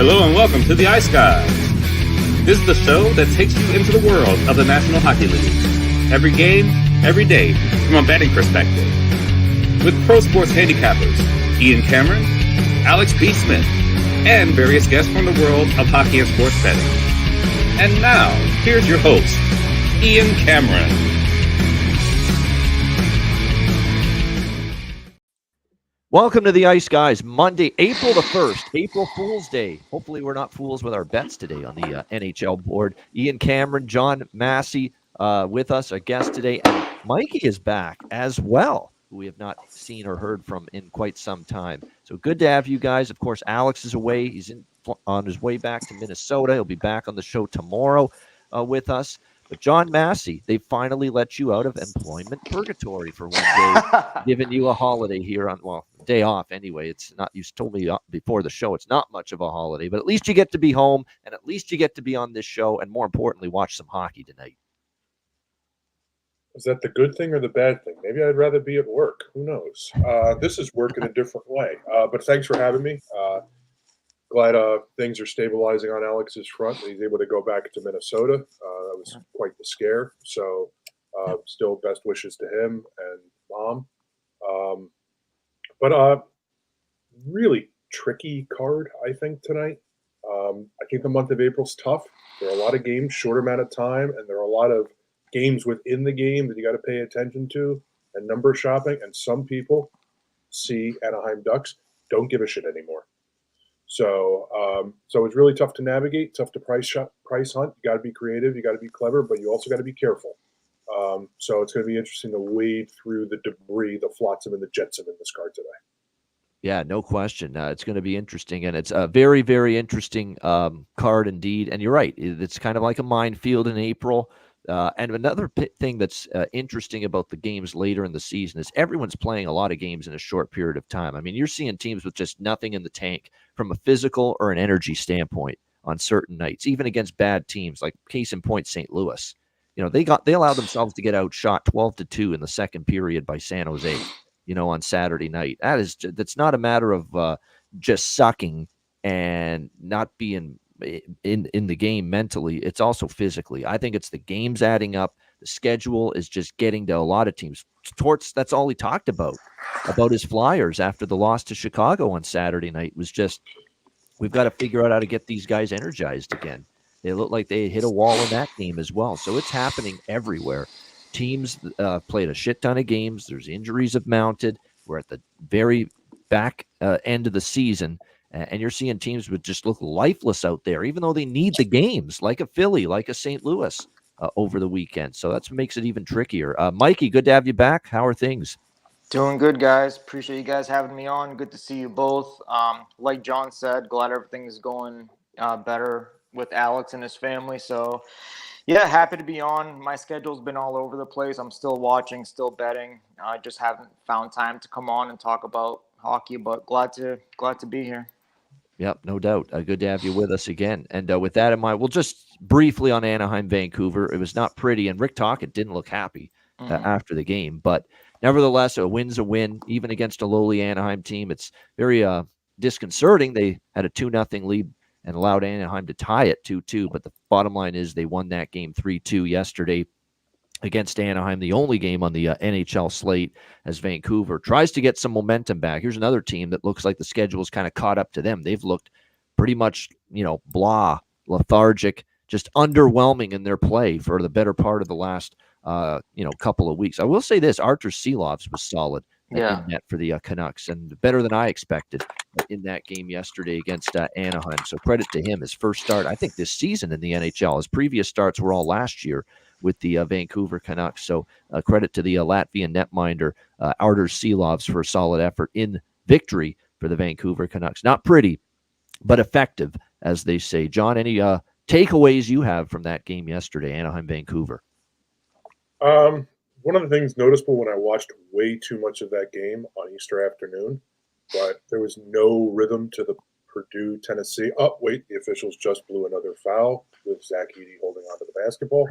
Hello and welcome to the Ice Guys. This is the show that takes you into the world of the National Hockey League. Every game, every day, from a betting perspective. With pro sports handicappers, Ian Cameron, Alex P. Smith, and various guests from the world of hockey and sports betting. And now, here's your host, Ian Cameron. Welcome to the Ice Guys, Monday, April the 1st, April Fool's Day. Hopefully we're not fools with our bets today on the NHL board. Ian Cameron, John Massey with us, our guest today, and Mikey is back as well, who we have not seen or heard from in quite some time. So good to have you guys. Of course, Alex is away. He's on his way back to Minnesota. He'll be back on the show tomorrow with us. But John Massey, they finally let you out of employment purgatory for one day, giving you a holiday here on, well, day off anyway. It's not, you told me before the show, it's not much of a holiday, but at least you get to be home and at least you get to be on this show and more importantly, watch some hockey tonight. Is that the good thing or the bad thing? Maybe I'd rather be at work. Who knows? This is work in a different way. But thanks for having me. Glad things are stabilizing on Alex's front. He's able to go back to Minnesota. That was quite the scare. So still best wishes to him and mom. But really tricky card, I think, tonight. I think the month of April's tough. There are a lot of games, short amount of time, and there are a lot of games within the game that you got to pay attention to and number shopping. And some people see Anaheim Ducks, don't give a shit anymore. So it's really tough to navigate, tough to price hunt. You got to be creative, you got to be clever, but you also got to be careful. So it's going to be interesting to wade through the debris, the flotsam and the jetsam in this card today. Yeah, no question. It's going to be interesting, and it's a very, very interesting card indeed. And you're right. It's kind of like a minefield in April. And another thing that's interesting about the games later in the season is everyone's playing a lot of games in a short period of time. I mean, you're seeing teams with just nothing in the tank from a physical or an energy standpoint on certain nights, even against bad teams, like case in point, St. Louis. You know, they allowed themselves to get outshot 12-2 in the second period by San Jose, you know, on Saturday night. That's not a matter of just sucking and not being in the game mentally. It's also physically. I think it's the games adding up. The schedule is just getting to a lot of teams. Torts, that's all he talked about his Flyers after the loss to Chicago on Saturday night was just, we've got to figure out how to get these guys energized again. They look like they hit a wall in that game as well. So it's happening everywhere. Teams played a shit ton of games. There's injuries have mounted. We're at the very back end of the season. And you're seeing teams would just look lifeless out there, even though they need the games, like a Philly, like a St. Louis over the weekend. So that's what makes it even trickier. Mikey, good to have you back. How are things? Doing good, guys. Appreciate you guys having me on. Good to see you both. Like John said, glad everything is going better with Alex and his family. So, yeah, happy to be on. My schedule's been all over the place. I'm still watching, still betting. I just haven't found time to come on and talk about hockey, but glad to be here. Yep, no doubt. Good to have you with us again. And with that in mind, we'll just briefly on Anaheim, Vancouver. It was not pretty, and Rick Tocchet didn't look happy after the game. But nevertheless, a win's a win, even against a lowly Anaheim team. It's very disconcerting. They had a 2-0 lead and allowed Anaheim to tie it 2-2. But the bottom line is they won that game 3-2 yesterday against Anaheim, the only game on the NHL slate, as Vancouver tries to get some momentum back. Here's another team that looks like the schedule is kind of caught up to them. They've looked pretty much, blah, lethargic, just underwhelming in their play for the better part of the last, couple of weeks. I will say this, Artur Silovs was solid in net for the Canucks and better than I expected in that game yesterday against Anaheim. So credit to him. His first start, I think, this season in the NHL. His previous starts were all last year with the Vancouver Canucks. So credit to the Latvian netminder, Artur Silovs, for a solid effort in victory for the Vancouver Canucks. Not pretty, but effective, as they say. John, any takeaways you have from that game yesterday, Anaheim-Vancouver? One of the things noticeable when I watched way too much of that game on Easter afternoon, but there was no rhythm to the Purdue-Tennessee. Oh, wait, the officials just blew another foul with Zach Edey holding onto the basketball.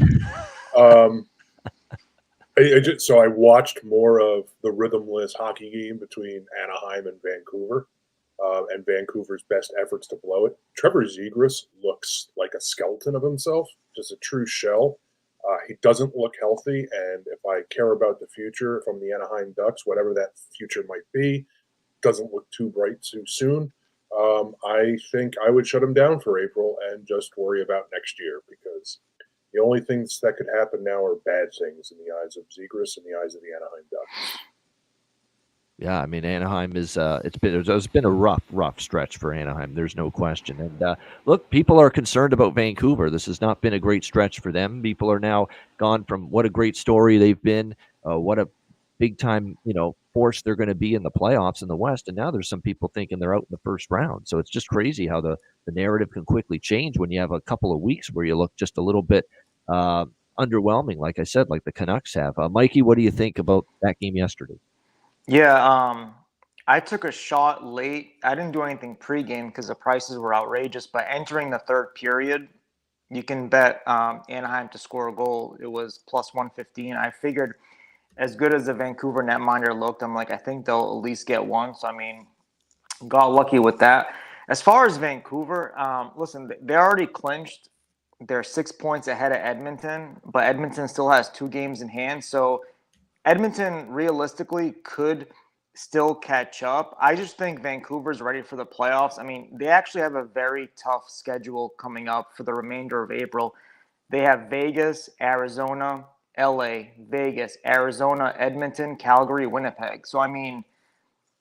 So I watched more of the rhythmless hockey game between Anaheim and Vancouver. and Vancouver's best efforts to blow it. Trevor Zegras looks like a skeleton of himself, just a true shell. He doesn't look healthy, and if I care about the future from the Anaheim Ducks, whatever that future might be, doesn't look too bright too soon. I think I would shut him down for April and just worry about next year, because the only things that could happen now are bad things in the eyes of Zegras and the eyes of the Anaheim Ducks. Yeah, I mean, Anaheim is it's been a rough stretch for Anaheim. There's no question. And look, people are concerned about Vancouver. This has not been a great stretch for them. People are now gone from what a great story they've been, what a big time force they're going to be in the playoffs in the West, and now there's some people thinking they're out in the first round. So it's just crazy how the narrative can quickly change when you have a couple of weeks where you look just a little bit underwhelming, like I said, like the Canucks have. Mikey, what do you think about that game yesterday? Yeah, I took a shot late. I didn't do anything pregame because the prices were outrageous. But entering the third period, you can bet Anaheim to score a goal. It was plus 115. I figured, as good as the Vancouver netminder looked, I'm like, I think they'll at least get one. So, I mean, got lucky with that. As far as Vancouver, listen, they already clinched. They're 6 points ahead of Edmonton, but Edmonton still has 2 games in hand. So Edmonton realistically could still catch up. I just think Vancouver's ready for the playoffs. I mean, they actually have a very tough schedule coming up for the remainder of April. They have Vegas, Arizona, LA, Vegas, Arizona, Edmonton, Calgary, Winnipeg. So, I mean,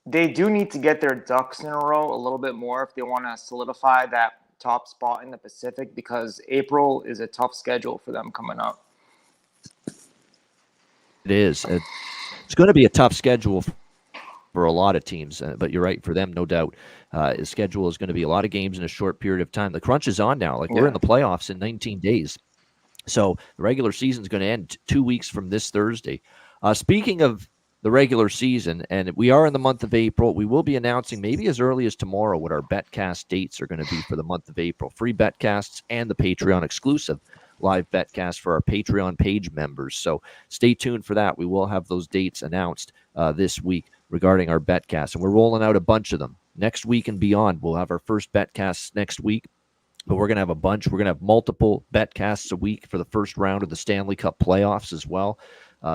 they do need to get their ducks in a row a little bit more if they want to solidify that top spot in the Pacific, because April is a tough schedule for them coming up. It is. It's going to be a tough schedule for a lot of teams, but you're right. For them, no doubt, his schedule is going to be a lot of games in a short period of time. The crunch is on now. We're in the playoffs in 19 days. So the regular season is going to end 2 weeks from this Thursday. Speaking of the regular season, and we are in the month of April, we will be announcing maybe as early as tomorrow what our BetCast dates are going to be for the month of April. Free BetCasts and the Patreon exclusive live BetCast for our Patreon page members. So stay tuned for that. We will have those dates announced this week regarding our BetCast, and we're rolling out a bunch of them. Next week and beyond, we'll have our first BetCasts next week, but we're going to have a bunch. We're going to have multiple BetCasts a week for the first round of the Stanley Cup playoffs as well.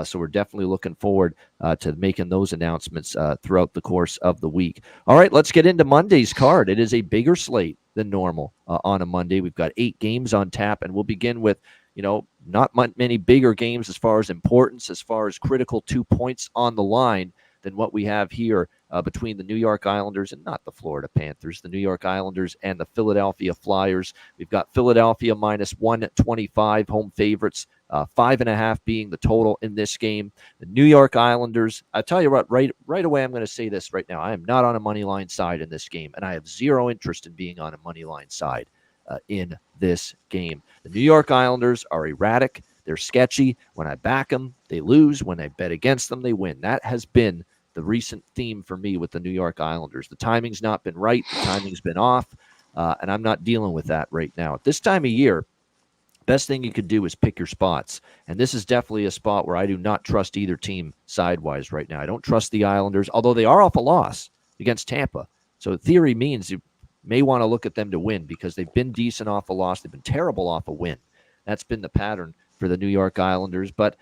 So we're definitely looking forward to making those announcements throughout the course of the week. All right, let's get into Monday's card. It is a bigger slate than normal on a Monday. We've got 8 games on tap, and we'll begin with, not many bigger games as far as importance, as far as critical 2 points on the line than what we have here between the New York Islanders and not the Florida Panthers, the New York Islanders and the Philadelphia Flyers. We've got Philadelphia minus 125 home favorites, 5.5 being the total in this game. The New York Islanders, I'll tell you what, right away, I'm going to say this right now. I am not on a money line side in this game, and I have zero interest in being on a money line side in this game. The New York Islanders are erratic. They're sketchy. When I back them, they lose. When I bet against them, they win. That has been the recent theme for me with the New York Islanders. The timing's not been right. The timing's been off, and I'm not dealing with that right now. At this time of year, best thing you could do is pick your spots, and this is definitely a spot where I do not trust either team sidewise right now. I don't trust the Islanders, although they are off a loss against Tampa. So theory means you may want to look at them to win because they've been decent off a loss. They've been terrible off a win. That's been the pattern for the New York Islanders, but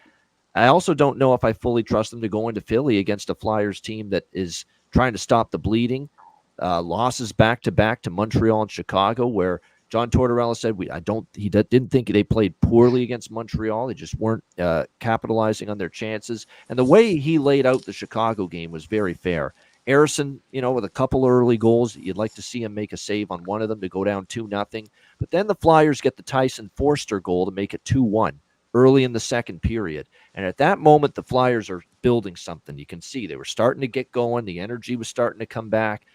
I also don't know if I fully trust them to go into Philly against a Flyers team that is trying to stop the bleeding. Losses back-to-back to Montreal and Chicago, where John Tortorella said he didn't think they played poorly against Montreal. They just weren't capitalizing on their chances. And the way he laid out the Chicago game was very fair. Harrison, with a couple early goals, you'd like to see him make a save on one of them to go down 2-0. But then the Flyers get the Tyson Forster goal to make it 2-1 early in the second period. And at that moment, the Flyers are building something. You can see they were starting to get going. The energy was starting to come back.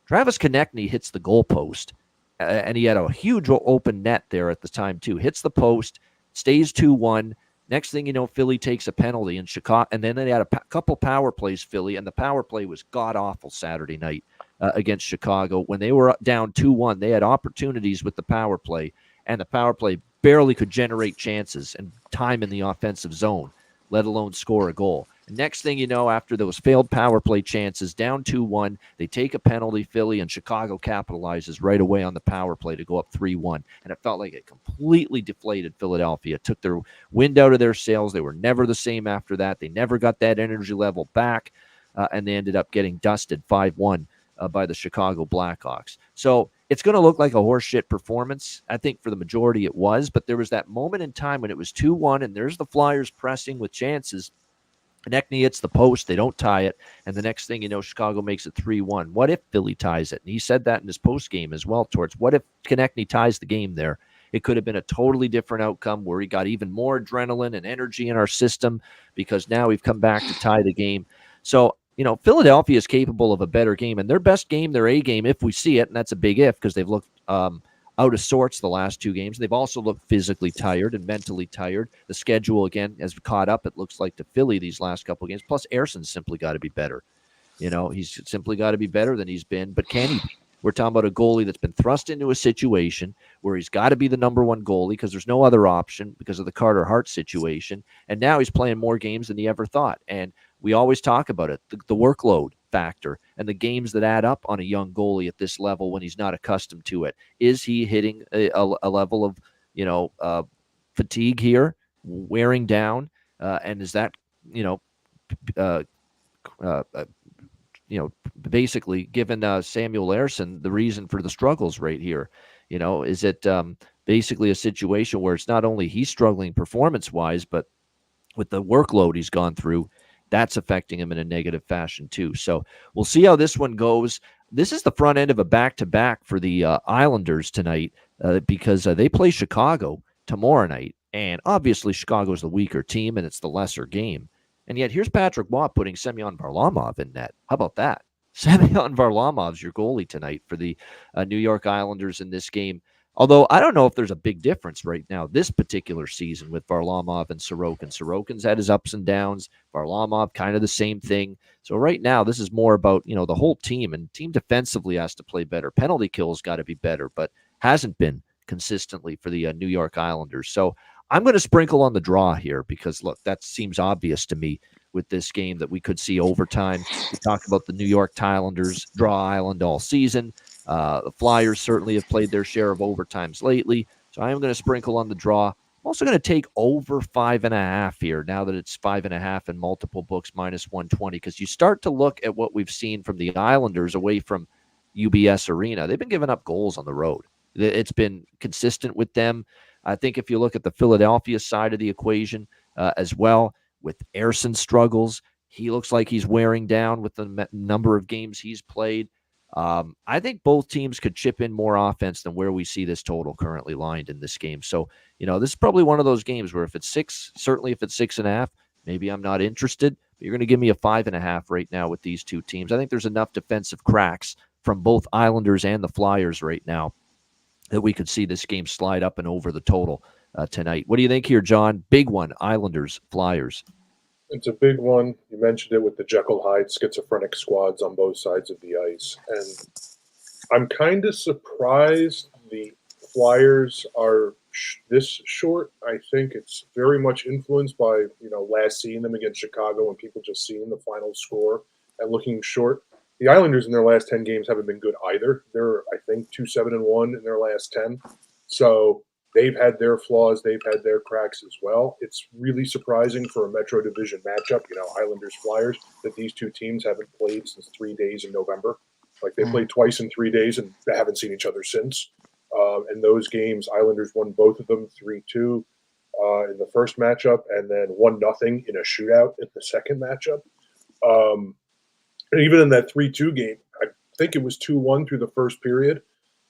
Travis Konechny hits the goalpost, and he had a huge open net there at the time, too. Hits the post, stays 2-1. Next thing you know, Philly takes a penalty in Chicago, and then they had a couple power plays, Philly, and the power play was god-awful Saturday night against Chicago. When they were down 2-1, they had opportunities with the power play, and the power play barely could generate chances and time in the offensive zone, let alone score a goal. Next thing you know, after those failed power play chances, down 2-1, they take a penalty, Philly, and Chicago capitalizes right away on the power play to go up 3-1. And it felt like it completely deflated Philadelphia. It took their wind out of their sails. They were never the same after that. They never got that energy level back, and they ended up getting dusted 5-1 by the Chicago Blackhawks. So it's going to look like a horseshit performance. I think for the majority it was, but there was that moment in time when it was 2-1, and there's the Flyers pressing with chances. Konechny hits the post. They don't tie it. And the next thing you know, Chicago makes it 3-1. What if Philly ties it? And he said that in his post game as well, towards what if Konechny ties the game there? It could have been a totally different outcome where he got even more adrenaline and energy in our system because now we've come back to tie the game. So, Philadelphia is capable of a better game, and their best game, their A game, if we see it, and that's a big if because they've looked out of sorts the last two games. They've also looked physically tired and mentally tired. The schedule, again, has caught up, it looks like, to Philly these last couple of games. Plus, Erson's simply got to be better. He's simply got to be better than he's been. But can he be? We're talking about a goalie that's been thrust into a situation where he's got to be the number one goalie because there's no other option because of the Carter Hart situation. And now he's playing more games than he ever thought. And we always talk about it, the workload factor and the games that add up on a young goalie at this level when he's not accustomed to it. Is he hitting a level of, fatigue here, wearing down? And is that, basically given Samuel Ersson the reason for the struggles right here? Is it basically a situation where it's not only he's struggling performance-wise, but with the workload he's gone through, that's affecting him in a negative fashion too. So we'll see how this one goes. This is the front end of a back-to-back for the Islanders tonight because they play Chicago tomorrow night. And obviously Chicago's the weaker team and it's the lesser game. And yet here's Patrick Waugh putting Semyon Varlamov in net. How about that? Semyon Varlamov's your goalie tonight for the New York Islanders in this game. Although I don't know if there's a big difference right now this particular season with Varlamov and Sorokin. Sorokin's had his ups and downs. Varlamov, kind of the same thing. So right now, this is more about, the whole team. And team defensively has to play better. Penalty kill's got to be better, but hasn't been consistently for the New York Islanders. So I'm going to sprinkle on the draw here because, look, that seems obvious to me with this game that we could see overtime. We talk about the New York Islanders draw island all season. The Flyers certainly have played their share of overtimes lately. So I am going to sprinkle on the draw. I'm also going to take over 5.5 here now that it's 5.5 in multiple books minus 120 because you start to look at what we've seen from the Islanders away from UBS Arena. They've been giving up goals on the road. It's been consistent with them. I think if you look at the Philadelphia side of the equation as well, with Ersson struggles, he looks like he's wearing down with the number of games he's played. I think both teams could chip in more offense than where we see this total currently lined in this game. So, this is probably one of those games where if it's 6, certainly if it's 6.5, maybe I'm not interested, but you're going to give me a 5.5 right now with these two teams. I think there's enough defensive cracks from both Islanders and the Flyers right now that we could see this game slide up and over the total tonight. What do you think here, John? Big one, Islanders, Flyers. It's a big one. You mentioned it with the Jekyll Hyde schizophrenic squads on both sides of the ice. And I'm kind of surprised the Flyers are this short. I think it's very much influenced by, last seeing them against Chicago and people just seeing the final score and looking short. The Islanders in their last 10 games haven't been good either. They're, I think, 2-7-1 in their last 10. So they've had their flaws. They've had their cracks as well. It's really surprising for a Metro Division matchup, Islanders-Flyers, that these two teams haven't played since 3 days in November. Like, they played twice in 3 days, and they haven't seen each other since. And those games, Islanders won both of them 3-2 in the first matchup, and then 1-0 in a shootout in the second matchup. And even in that 3-2 game, I think it was 2-1 through the first period,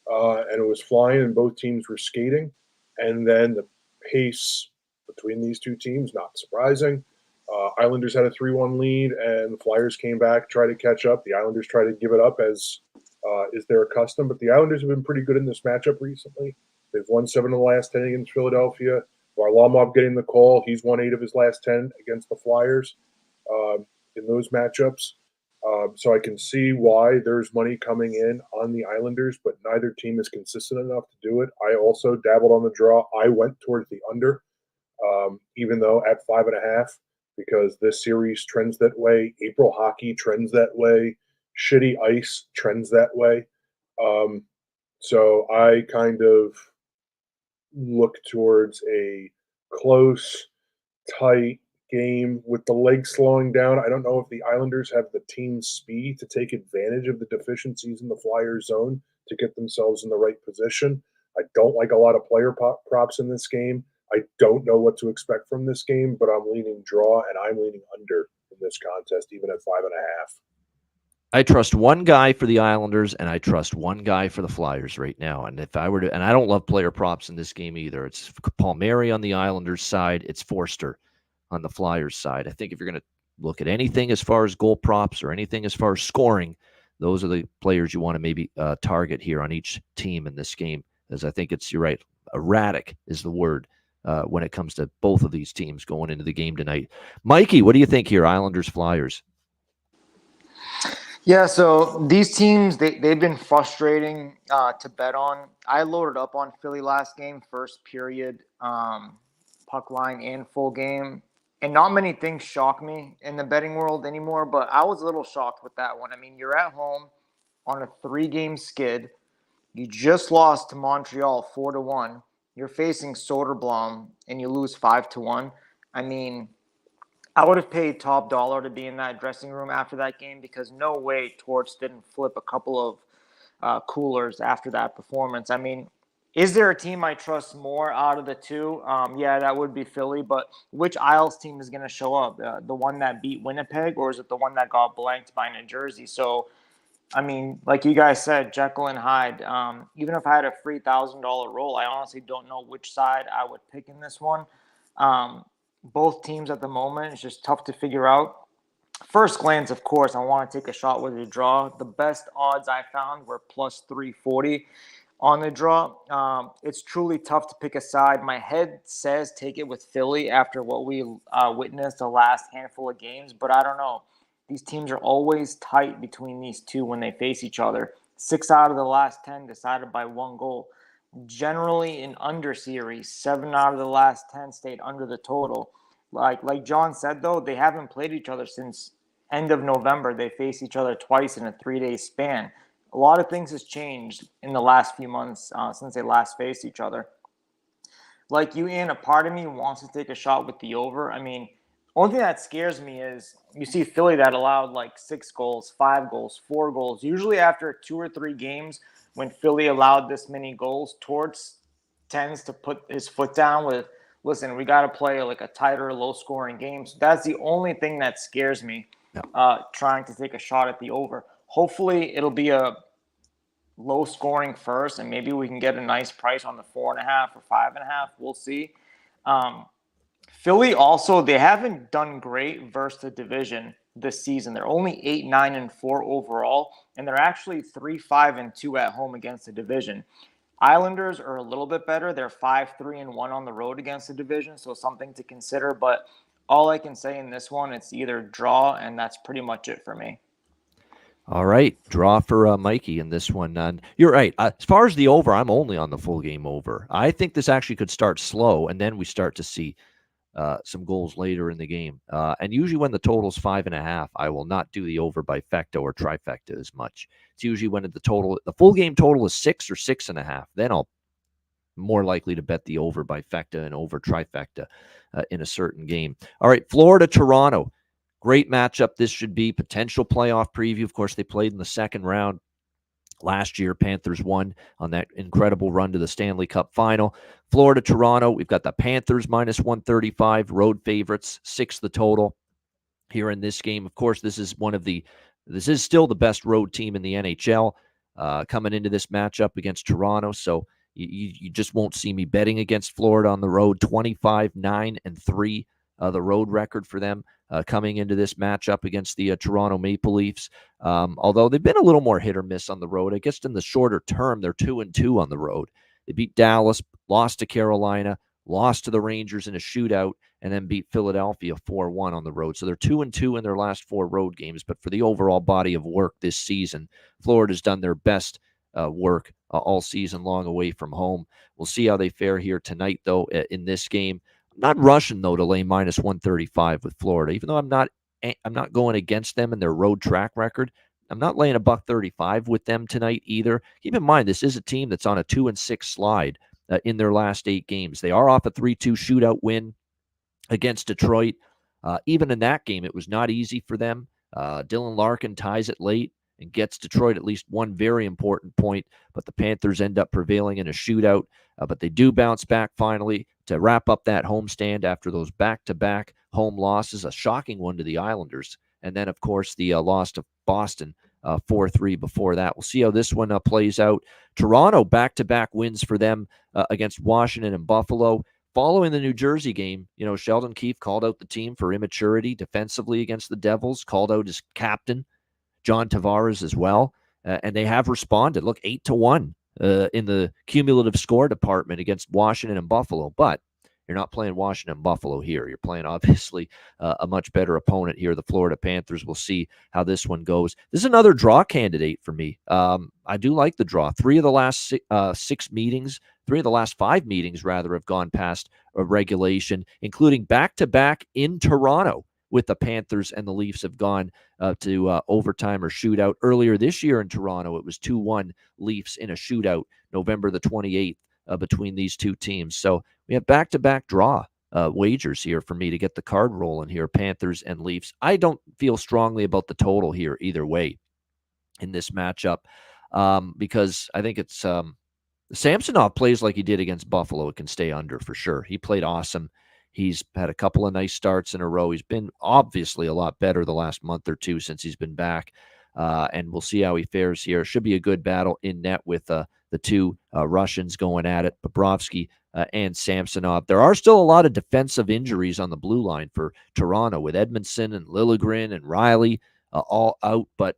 and it was flying, and both teams were skating. And then the pace between these two teams, not surprising. Islanders had a 3-1 lead, and the Flyers came back, tried to catch up. The Islanders tried to give it up as is their custom, but the Islanders have been pretty good in this matchup recently. They've won 7 of the last 10 against Philadelphia. Varlamov getting the call. He's won 8 of his last 10 against the Flyers in those matchups. So I can see why there's money coming in on the Islanders, but neither team is consistent enough to do it. I also dabbled on the draw. I went towards the under, even though at 5.5, because this series trends that way. April hockey trends that way. Shitty ice trends that way. So I kind of look towards a close, tight game with the legs slowing down. I don't know if the Islanders have the team speed to take advantage of the deficiencies in the Flyers zone to get themselves in the right position. I don't like a lot of player props in this game. I don't know what to expect from this game, but I'm leaning draw and I'm leaning under in this contest, even at 5.5. I trust one guy for the Islanders, and I trust one guy for the Flyers right now. And if I were to, and I don't love player props in this game either. It's Palmieri on the Islanders side. It's Forster on the Flyers side. I think if you're going to look at anything as far as goal props or anything as far as scoring, those are the players you want to maybe target here on each team in this game. As I think you're right, erratic is the word when it comes to both of these teams going into the game tonight. Mikey, what do you think here, Islanders, Flyers? Yeah, so these teams, they've been frustrating to bet on. I loaded up on Philly last game, first period, puck line and full game. And not many things shock me in the betting world anymore, but I was a little shocked with that one. I mean, you're at home on a 3-game skid. You just lost to Montreal 4-1. You're facing Soderblom and you lose 5-1. I mean, I would have paid top dollar to be in that dressing room after that game because no way Torts didn't flip a couple of coolers after that performance. I mean, is there a team I trust more out of the two? Yeah, that would be Philly. But which Isles team is going to show up? The one that beat Winnipeg, or is it the one that got blanked by New Jersey? So, I mean, like you guys said, Jekyll and Hyde. Even if I had a free $1,000 roll, I honestly don't know which side I would pick in this one. Both teams at the moment, it's just tough to figure out. First glance, of course, I want to take a shot with the draw. The best odds I found were plus 340 on the draw. It's truly tough to pick a side. My head says take it with Philly after what we witnessed the last handful of games, but I don't know. These teams are always tight between these two when they face each other. 6 out of the last 10 decided by 1 goal. Generally in under series, 7 out of the last 10 stayed under the total. Like John said, though, they haven't played each other since end of November. They faced each other twice in a 3-day span. A lot of things has changed in the last few months since they last faced each other. Like you, Ian, a part of me wants to take a shot with the over. I mean, only thing that scares me is you see Philly that allowed like 6 goals, 5 goals, 4 goals. Usually after 2 or 3 games, when Philly allowed this many goals, Torts tends to put his foot down with, listen, we got to play like a tighter, low-scoring game. So that's the only thing that scares me, trying to take a shot at the over. Hopefully it'll be a low-scoring first, and maybe we can get a nice price on the 4.5 or 5.5. We'll see. Philly also, they haven't done great versus the division this season. They're only 8-9-4 overall, and they're actually 3-5-2 at home against the division. Islanders are a little bit better. They're 5-3-1 on the road against the division, so something to consider. But all I can say in this one, it's either draw, and that's pretty much it for me. All right, draw for Mikey in this one. You're right. As far as the over, I'm only on the full game over. I think this actually could start slow, and then we start to see some goals later in the game. And usually when the total's 5.5, I will not do the over by fecta or trifecta as much. It's usually when the full game total is 6 or 6.5. Then I'll more likely to bet the over by fecta and over trifecta in a certain game. All right, Florida, Toronto. Great matchup. This should be potential playoff preview. Of course, they played in the second round last year. Panthers won on that incredible run to the Stanley Cup final. Florida, Toronto, we've got the Panthers minus 135, road favorites, 6 the total here in this game. Of course, this is still the best road team in the NHL coming into this matchup against Toronto. So you just won't see me betting against Florida on the road. 25-9-3, the road record for them. Coming into this matchup against the Toronto Maple Leafs. Although they've been a little more hit or miss on the road. I guess in the shorter term, they're 2-2 on the road. They beat Dallas, lost to Carolina, lost to the Rangers in a shootout, and then beat Philadelphia 4-1 on the road. So they're 2-2 in their last 4 road games. But for the overall body of work this season, Florida's done their best work all season long away from home. We'll see how they fare here tonight, though, in this game. I'm not rushing though to lay minus 135 with Florida, even though I'm not going against them and their road track record. I'm not laying a $1.35 with them tonight either. Keep in mind, this is a team that's on a 2-6 slide in their last 8 games. They are off a 3-2 shootout win against Detroit. Even in that game, it was not easy for them. Dylan Larkin ties it late and gets Detroit at least one very important point, but the Panthers end up prevailing in a shootout. But they do bounce back finally to wrap up that homestand after those back-to-back home losses, a shocking one to the Islanders. And then, of course, the loss to Boston 4-3 before that. We'll see how this one plays out. Toronto, back-to-back wins for them against Washington and Buffalo. Following the New Jersey game, Sheldon Keefe called out the team for immaturity defensively against the Devils, called out his captain, John Tavares, as well. And they have responded. Look, 8-1 in the cumulative score department against Washington and Buffalo. But you're not playing Washington and Buffalo here. You're playing, obviously, a much better opponent here, the Florida Panthers. We'll see how this one goes. This is another draw candidate for me. I do like the draw. 3 of the last 6 meetings, 3 of the last 5 meetings, rather, have gone past a regulation, including back-to-back in Toronto with the Panthers and the Leafs have gone to overtime or shootout. Earlier this year in Toronto, it was 2-1 Leafs in a shootout, November the 28th, between these two teams. So we have back-to-back draw wagers here for me to get the card rolling here, Panthers and Leafs. I don't feel strongly about the total here either way in this matchup because I think it's Samsonov plays like he did against Buffalo. It can stay under for sure. He played awesome. He's had a couple of nice starts in a row. He's been obviously a lot better the last month or two since he's been back. And we'll see how he fares here. Should be a good battle in net with the two Russians going at it, Bobrovsky and Samsonov. There are still a lot of defensive injuries on the blue line for Toronto with Edmondson and Liljegren and Riley all out. But,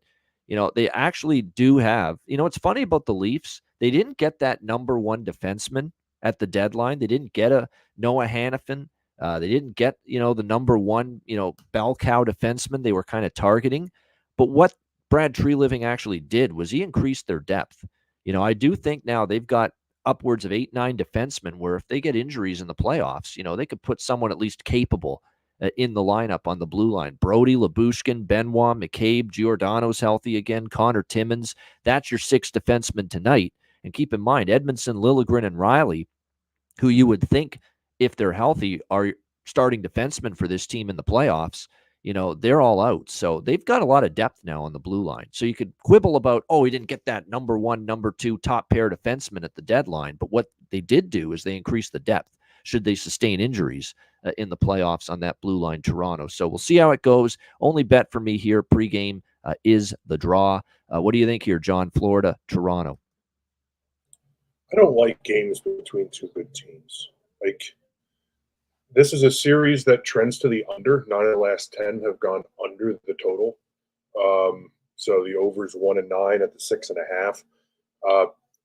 they actually do have, what's funny about the Leafs, they didn't get that number 1 defenseman at the deadline. They didn't get a Noah Hannafin. They didn't get, the number 1, bell cow defenseman they were kind of targeting. But what Brad Treliving actually did was he increased their depth. I do think now they've got upwards of 8-9 defensemen where if they get injuries in the playoffs, they could put someone at least capable in the lineup on the blue line. Brody, Labushkin, Benoit, McCabe, Giordano's healthy again, Connor Timmins. That's your 6 defensemen tonight. And keep in mind, Edmondson, Liljegren, and Riley, who you would think, if they're healthy, are starting defensemen for this team in the playoffs, they're all out. So they've got a lot of depth now on the blue line. So you could quibble about, he didn't get that number 1, number 2 top pair defenseman at the deadline. But what they did do is they increased the depth should they sustain injuries in the playoffs on that blue line, Toronto. So we'll see how it goes. Only bet for me here pregame is the draw. What do you think here, John? Florida, Toronto. I don't like games between two good teams. This is a series that trends to the under. 9 of the last 10 have gone under the total. So the over is 1 and 9 at the 6.5.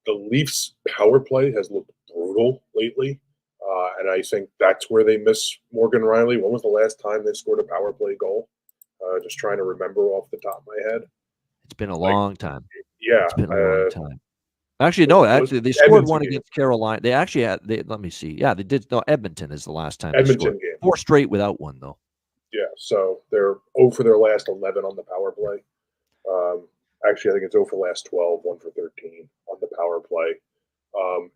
The Leafs power play has looked brutal lately. And I think that's where they miss Morgan Riley. When was the last time they scored a power play goal? Just trying to remember off the top of my head. It's been a long time. Yeah. It's been a long time. Actually, no. Actually, they scored one against Carolina. They actually had. Let me see. Yeah, they did. No, Edmonton is the last time. Edmonton game. 4 straight without one, though. Yeah, so they're 0 for their last 11 on the power play. Actually, I think it's 0 for the last 12, 1 for 13 on the power play.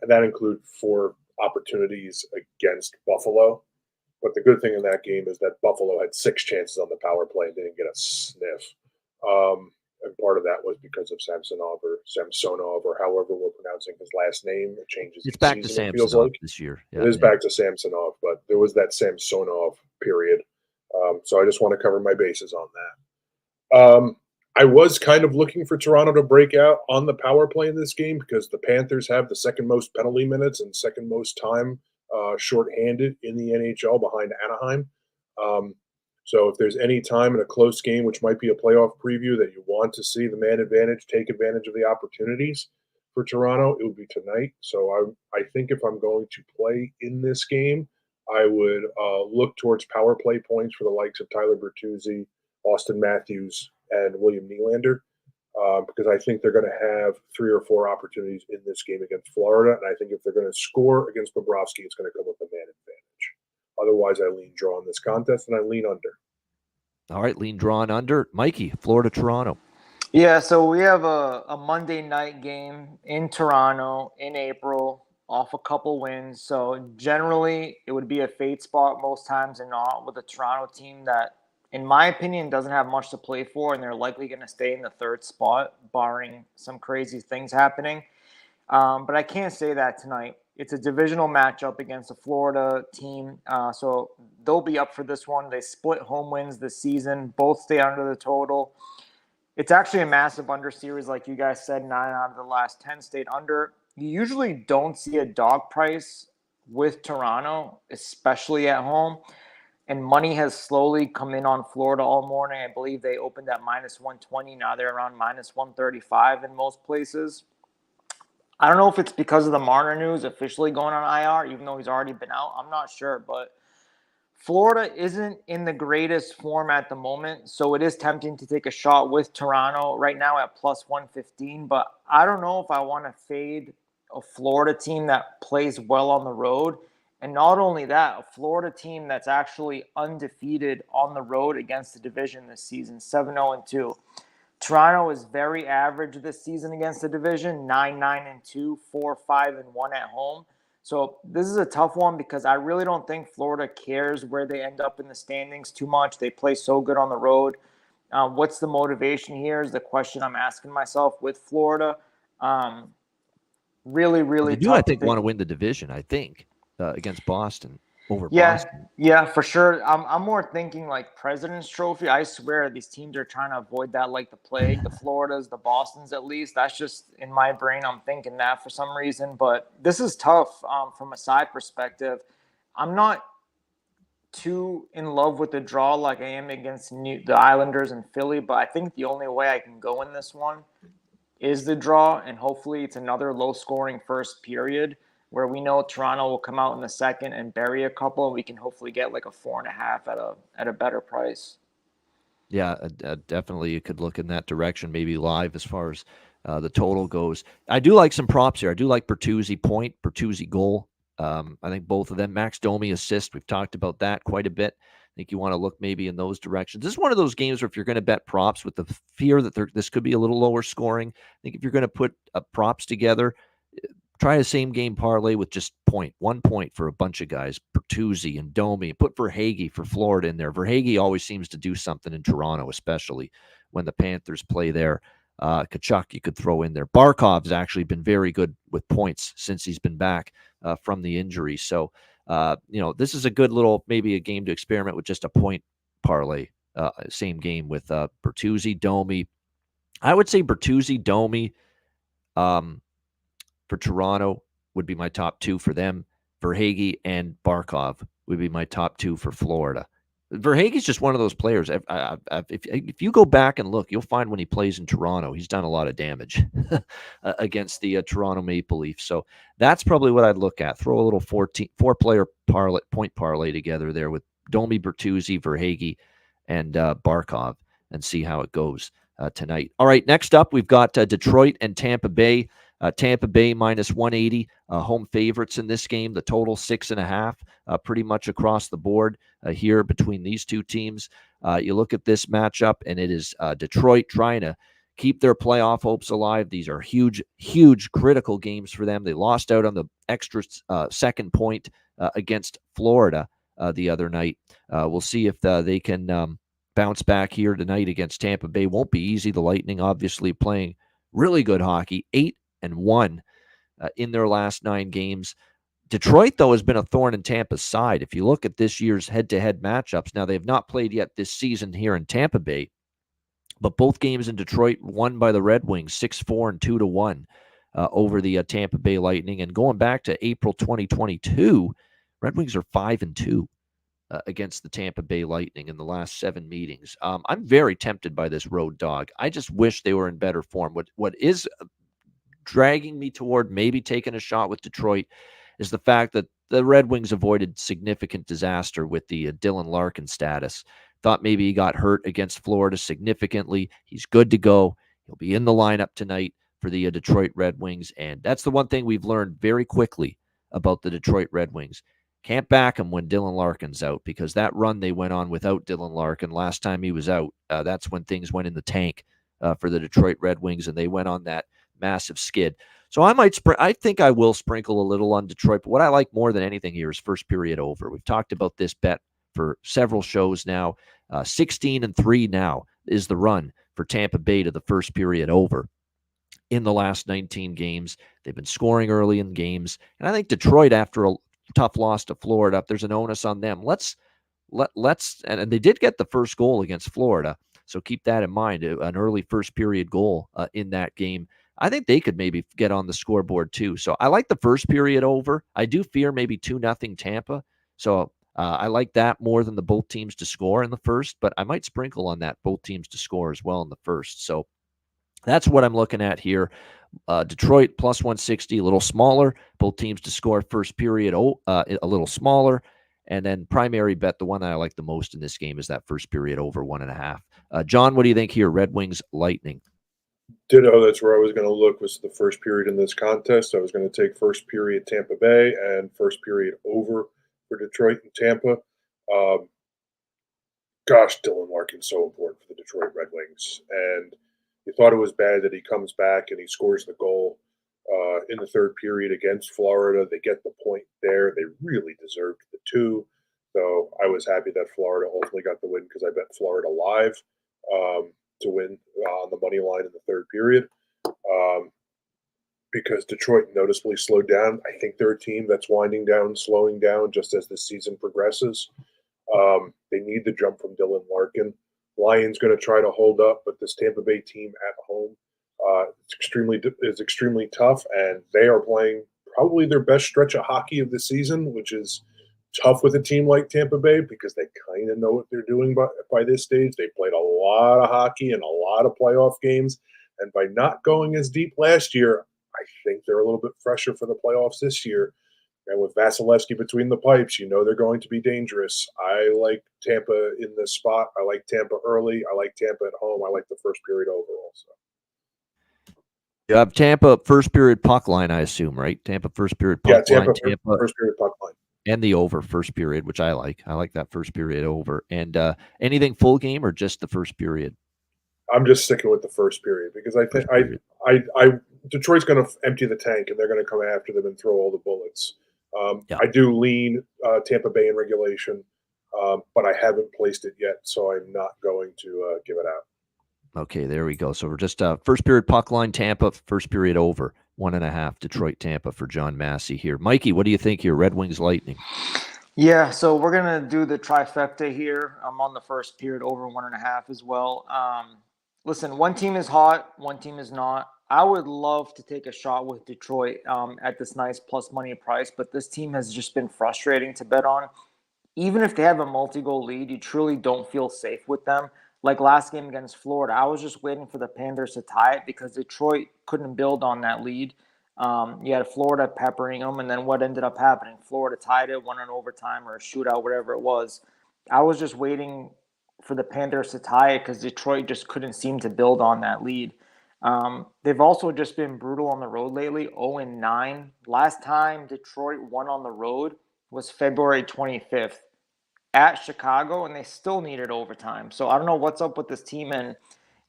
And that includes 4 opportunities against Buffalo. But the good thing in that game is that Buffalo had 6 chances on the power play and didn't get a sniff. And part of that was because of Samsonov or however we're pronouncing his last name. It changes. It's back to Samsonov this year. Yeah, it is back to Samsonov, but there was that Samsonov period. So I just want to cover my bases on that. I was kind of looking for Toronto to break out on the power play in this game because the Panthers have the second most penalty minutes and second most time shorthanded in the NHL behind Anaheim. So if there's any time in a close game, which might be a playoff preview, that you want to see the man advantage take advantage of the opportunities for Toronto, it would be tonight. So I think if I'm going to play in this game, I would look towards power play points for the likes of Tyler Bertuzzi, Austin Matthews, and William Nylander, because I think they're going to have 3 or 4 opportunities in this game against Florida. And I think if they're going to score against Bobrovsky, it's going to come with a man advantage. Otherwise, I lean draw in this contest, and I lean under. All right, lean drawn under. Mikey, Florida, Toronto. Yeah, so we have a Monday night game in Toronto in April off a couple wins. So generally, it would be a fade spot most times and not with a Toronto team that, in my opinion, doesn't have much to play for, and they're likely going to stay in the third spot, barring some crazy things happening. But I can't say that tonight. It's a divisional matchup against a Florida team, so they'll be up for this one. They split home wins this season. Both stay under the total. It's actually a massive under series, like you guys said. 9 out of the last 10 stayed under. You usually don't see a dog price with Toronto, especially at home. And money has slowly come in on Florida all morning. I believe they opened at minus 120. Now they're around minus 135 in most places. I don't know if it's because of the Marner news officially going on IR, even though he's already been out. I'm not sure, but Florida isn't in the greatest form at the moment, so it is tempting to take a shot with Toronto right now at plus 115, but I don't know if I want to fade a Florida team that plays well on the road. And not only that, a Florida team that's actually undefeated on the road against the division this season, 7-0-2. Toronto is very average this season against the division, 9-9-2, 4-5-1 at home. So this is a tough one because I really don't think Florida cares where they end up in the standings too much. They play so good on the road. What's the motivation here is the question I'm asking myself with Florida. Really, really They tough. I think, want to win the division, I think, against Boston. Over Boston. Yeah, for sure. I'm more thinking like President's Trophy. I swear these teams are trying to avoid that like the plague. The Floridas, the Bostons, at least. That's just in my brain. I'm thinking that for some reason. But this is tough from a side perspective. I'm not too in love with the draw like I am against the Islanders and Philly. But I think the only way I can go in this one is the draw. And hopefully it's another low-scoring first period, where we know Toronto will come out in the second and bury a couple, and we can hopefully get like a 4.5 at a better price. Yeah, definitely you could look in that direction, maybe live as far as the total goes. I do like some props here. I do like Bertuzzi point, Bertuzzi goal. I think both of them. Max Domi assist. We've talked about that quite a bit. I think you want to look maybe in those directions. This is one of those games where if you're going to bet props with the fear that this could be a little lower scoring, I think if you're going to put props together, try a same game parlay with just 1 point for a bunch of guys, Bertuzzi and Domi. Put Verhaeghe for Florida in there. Verhaeghe always seems to do something in Toronto, especially when the Panthers play there. Kachuk you could throw in there. Barkov's actually been very good with points since he's been back from the injury. So, this is a good little, maybe a game to experiment with just a point parlay. Same game with Bertuzzi, Domi. I would say Bertuzzi, Domi, for Toronto would be my top two for them. Verhaeghe and Barkov would be my top two for Florida. Verhaeghe is just one of those players. If you go back and look, you'll find when he plays in Toronto, he's done a lot of damage against the Toronto Maple Leafs. So that's probably what I'd look at. Throw a little four-player point parlay together there with Domi, Bertuzzi, Verhaeghe, and Barkov, and see how it goes tonight. All right, next up, we've got Detroit and Tampa Bay. Tampa Bay minus 180, home favorites in this game. The total 6.5, pretty much across the board here between these two teams. You look at this matchup, and it is Detroit trying to keep their playoff hopes alive. These are huge, huge, critical games for them. They lost out on the extra second point against Florida the other night. We'll see if they can bounce back here tonight against Tampa Bay. Won't be easy. The Lightning obviously playing really good hockey, 8-1 in their last 9 games. Detroit, though, has been a thorn in Tampa's side. If you look at this year's head-to-head matchups, now they have not played yet this season here in Tampa Bay, but both games in Detroit won by the Red Wings, 6-4 and 2-1 over the Tampa Bay Lightning. And going back to April 2022, Red Wings are 5-2 against the Tampa Bay Lightning in the last 7 meetings. I'm very tempted by this road dog. I just wish they were in better form. What is dragging me toward maybe taking a shot with Detroit is the fact that the Red Wings avoided significant disaster with the Dylan Larkin status. Thought maybe he got hurt against Florida significantly. He's good to go. He'll be in the lineup tonight for the Detroit Red Wings. And that's the one thing we've learned very quickly about the Detroit Red Wings. Can't back them when Dylan Larkin's out, because that run they went on without Dylan Larkin last time he was out, that's when things went in the tank for the Detroit Red Wings, and they went on that massive skid. So I think I will sprinkle a little on Detroit, but what I like more than anything here is first period over. We've talked about this bet for several shows now. 16-3 now is the run for Tampa Bay to the first period over in the last 19 games. They've been scoring early in games, and I think Detroit, after a tough loss to Florida, there's an onus on them. Let's and they did get the first goal against Florida, so keep that in mind. An early first period goal in that game. I think they could maybe get on the scoreboard too. So I like the first period over. I do fear maybe 2-0 Tampa. So I like that more than the both teams to score in the first, but I might sprinkle on that both teams to score as well in the first. So that's what I'm looking at here. Detroit plus 160, a little smaller. Both teams to score first period, a little smaller. And then primary bet, the one that I like the most in this game is that first period over 1.5. John, what do you think here? Red Wings, Lightning. Ditto. That's where I was going to look, was the first period in this contest. I was going to take first period Tampa Bay and first period over for Detroit and Tampa. Gosh, Dylan Larkin's so important for the Detroit Red Wings. And you thought it was bad that he comes back and he scores the goal in the third period against Florida. They get the point there. They really deserved the 2. So I was happy that Florida ultimately got the win, because I bet Florida live to win on the money line in the third period, because Detroit noticeably slowed down. I think they're a team that's winding down, slowing down just as the season progresses. They need the jump from Dylan Larkin. Lions going to try to hold up, but this Tampa Bay team at home is extremely tough, and they are playing probably their best stretch of hockey of the season, which is tough with a team like Tampa Bay, because they kind of know what they're doing by this stage. They played a lot of hockey and a lot of playoff games, and by not going as deep last year, I think they're a little bit fresher for the playoffs this year. And with Vasilevsky between the pipes, they're going to be dangerous. I like Tampa in this spot. I like Tampa early. I like Tampa at home. I like the first period over also. You have Tampa first period puck line, I assume, right? Tampa first period puck line. Tampa first period puck line. And the over first period, which I like. I like that first period over. And anything full game or just the first period? I'm just sticking with the first period, because I think Detroit's going to empty the tank, and they're going to come after them and throw all the bullets. I do lean Tampa Bay in regulation, but I haven't placed it yet, so I'm not going to give it out. Okay, there we go. So we're just first period puck line Tampa, first period over 1.5 Detroit Tampa for John Massey here. Mikey, what do you think here? Red Wings Lightning. Yeah, so we're gonna do the trifecta here. I'm on the first period over 1.5 as well. Listen, one team is hot, one team is not. I would love to take a shot with Detroit at this nice plus money price, but this team has just been frustrating to bet on. Even if they have a multi-goal lead, you truly don't feel safe with them. Like last game against Florida, I was just waiting for the Panthers to tie it, because Detroit couldn't build on that lead. You had Florida peppering them, and then what ended up happening? Florida tied it, won an overtime or a shootout, whatever it was. I was just waiting for the Panthers to tie it, because Detroit just couldn't seem to build on that lead. They've also just been brutal on the road lately, 0-9. Last time Detroit won on the road was February 25th at Chicago, and they still needed overtime. So I don't know what's up with this team, and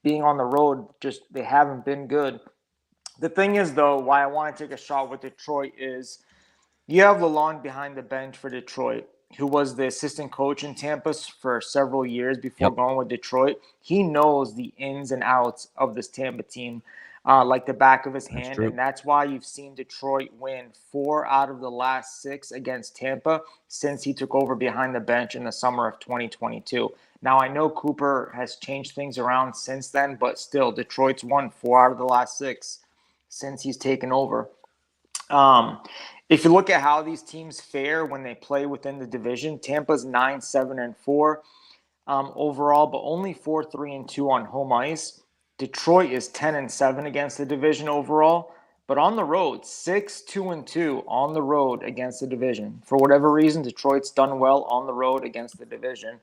being on the road, just they haven't been good. The thing is, though, why I want to take a shot with Detroit is you have Lalonde behind the bench for Detroit, who was the assistant coach in Tampa for several years before going with Detroit. He knows the ins and outs of this Tampa team like the back of his hand. And that's why you've seen Detroit win 4 out of the last 6 against Tampa since he took over behind the bench in the summer of 2022. Now, I know Cooper has changed things around since then, but still, Detroit's won 4 out of the last 6 since he's taken over. If you look at how these teams fare when they play within the division, Tampa's 9-7-4 overall, but only 4-3-2 on home ice. Detroit is 10-7 against the division overall, but on the road, 6-2-2 on the road against the division. For whatever reason, Detroit's done well on the road against the division.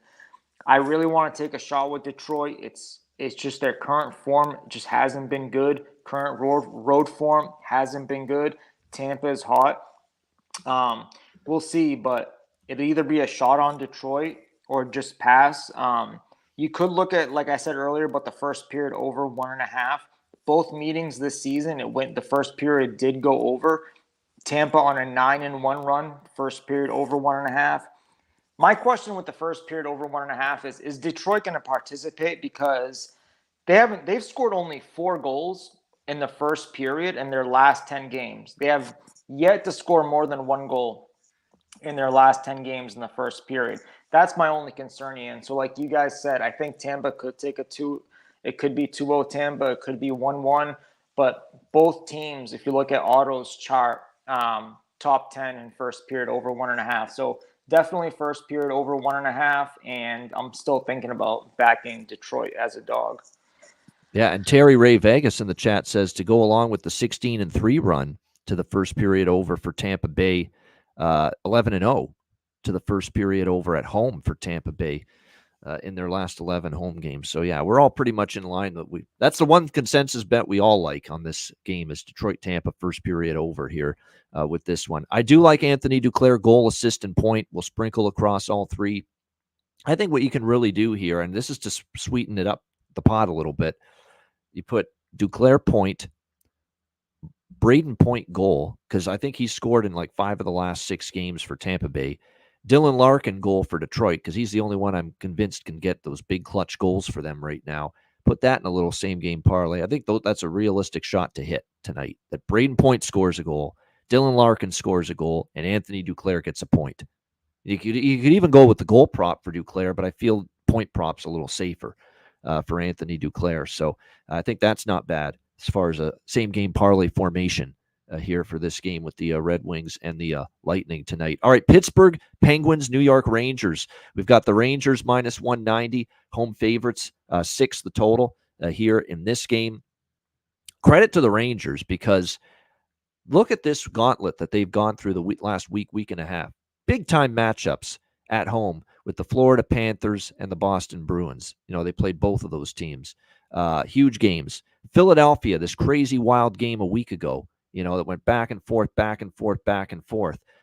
I really want to take a shot with Detroit. It's just their current form just hasn't been good. Current road form hasn't been good. Tampa is hot. We'll see, but it'd either be a shot on Detroit or just pass. You could look at, like I said earlier, but the first period over 1.5. Both meetings this season, the first period did go over. Tampa on a 9-1 run, first period over 1.5. My question with the first period over 1.5 is Detroit going to participate? Because they've scored only 4 goals in the first period in their last 10 games. They have yet to score more than 1 goal in their last 10 games in the first period. That's my only concern, Ian. So like you guys said, I think Tampa could take a 2. It could be 2-0 Tampa. It could be 1-1. But both teams, if you look at Otto's chart, top 10 in first period over 1.5. So definitely first period over 1.5. And I'm still thinking about backing Detroit as a dog. Yeah, and Terry Ray Vegas in the chat says to go along with the 16-3 run to the first period over for Tampa Bay, 11-0 to the first period over at home for Tampa Bay in their last 11 home games. So yeah, we're all pretty much in line. That's the one consensus bet we all like on this game is Detroit-Tampa first period over here with this one. I do like Anthony Duclair goal, assist, and point. We'll sprinkle across all 3. I think what you can really do here, and this is to sweeten it up the pot a little bit, you put Duclair point, Braden Point goal, because I think he's scored in like 5 of the last 6 games for Tampa Bay. Dylan Larkin goal for Detroit, because he's the only one I'm convinced can get those big clutch goals for them right now. Put that in a little same-game parlay. I think that's a realistic shot to hit tonight, that Braden Point scores a goal, Dylan Larkin scores a goal, and Anthony Duclair gets a point. You could even go with the goal prop for Duclair, but I feel point prop's a little safer for Anthony Duclair. So I think that's not bad as far as a same-game parlay formation here for this game with the Red Wings and the Lightning tonight. All right, Pittsburgh Penguins, New York Rangers. We've got the Rangers minus 190, home favorites, 6 the total here in this game. Credit to the Rangers because look at this gauntlet that they've gone through the last week and a half. Big-time matchups at home with the Florida Panthers and the Boston Bruins. You know, they played both of those teams. Huge games. Philadelphia, this crazy wild game a week ago, you know, that went back and forth.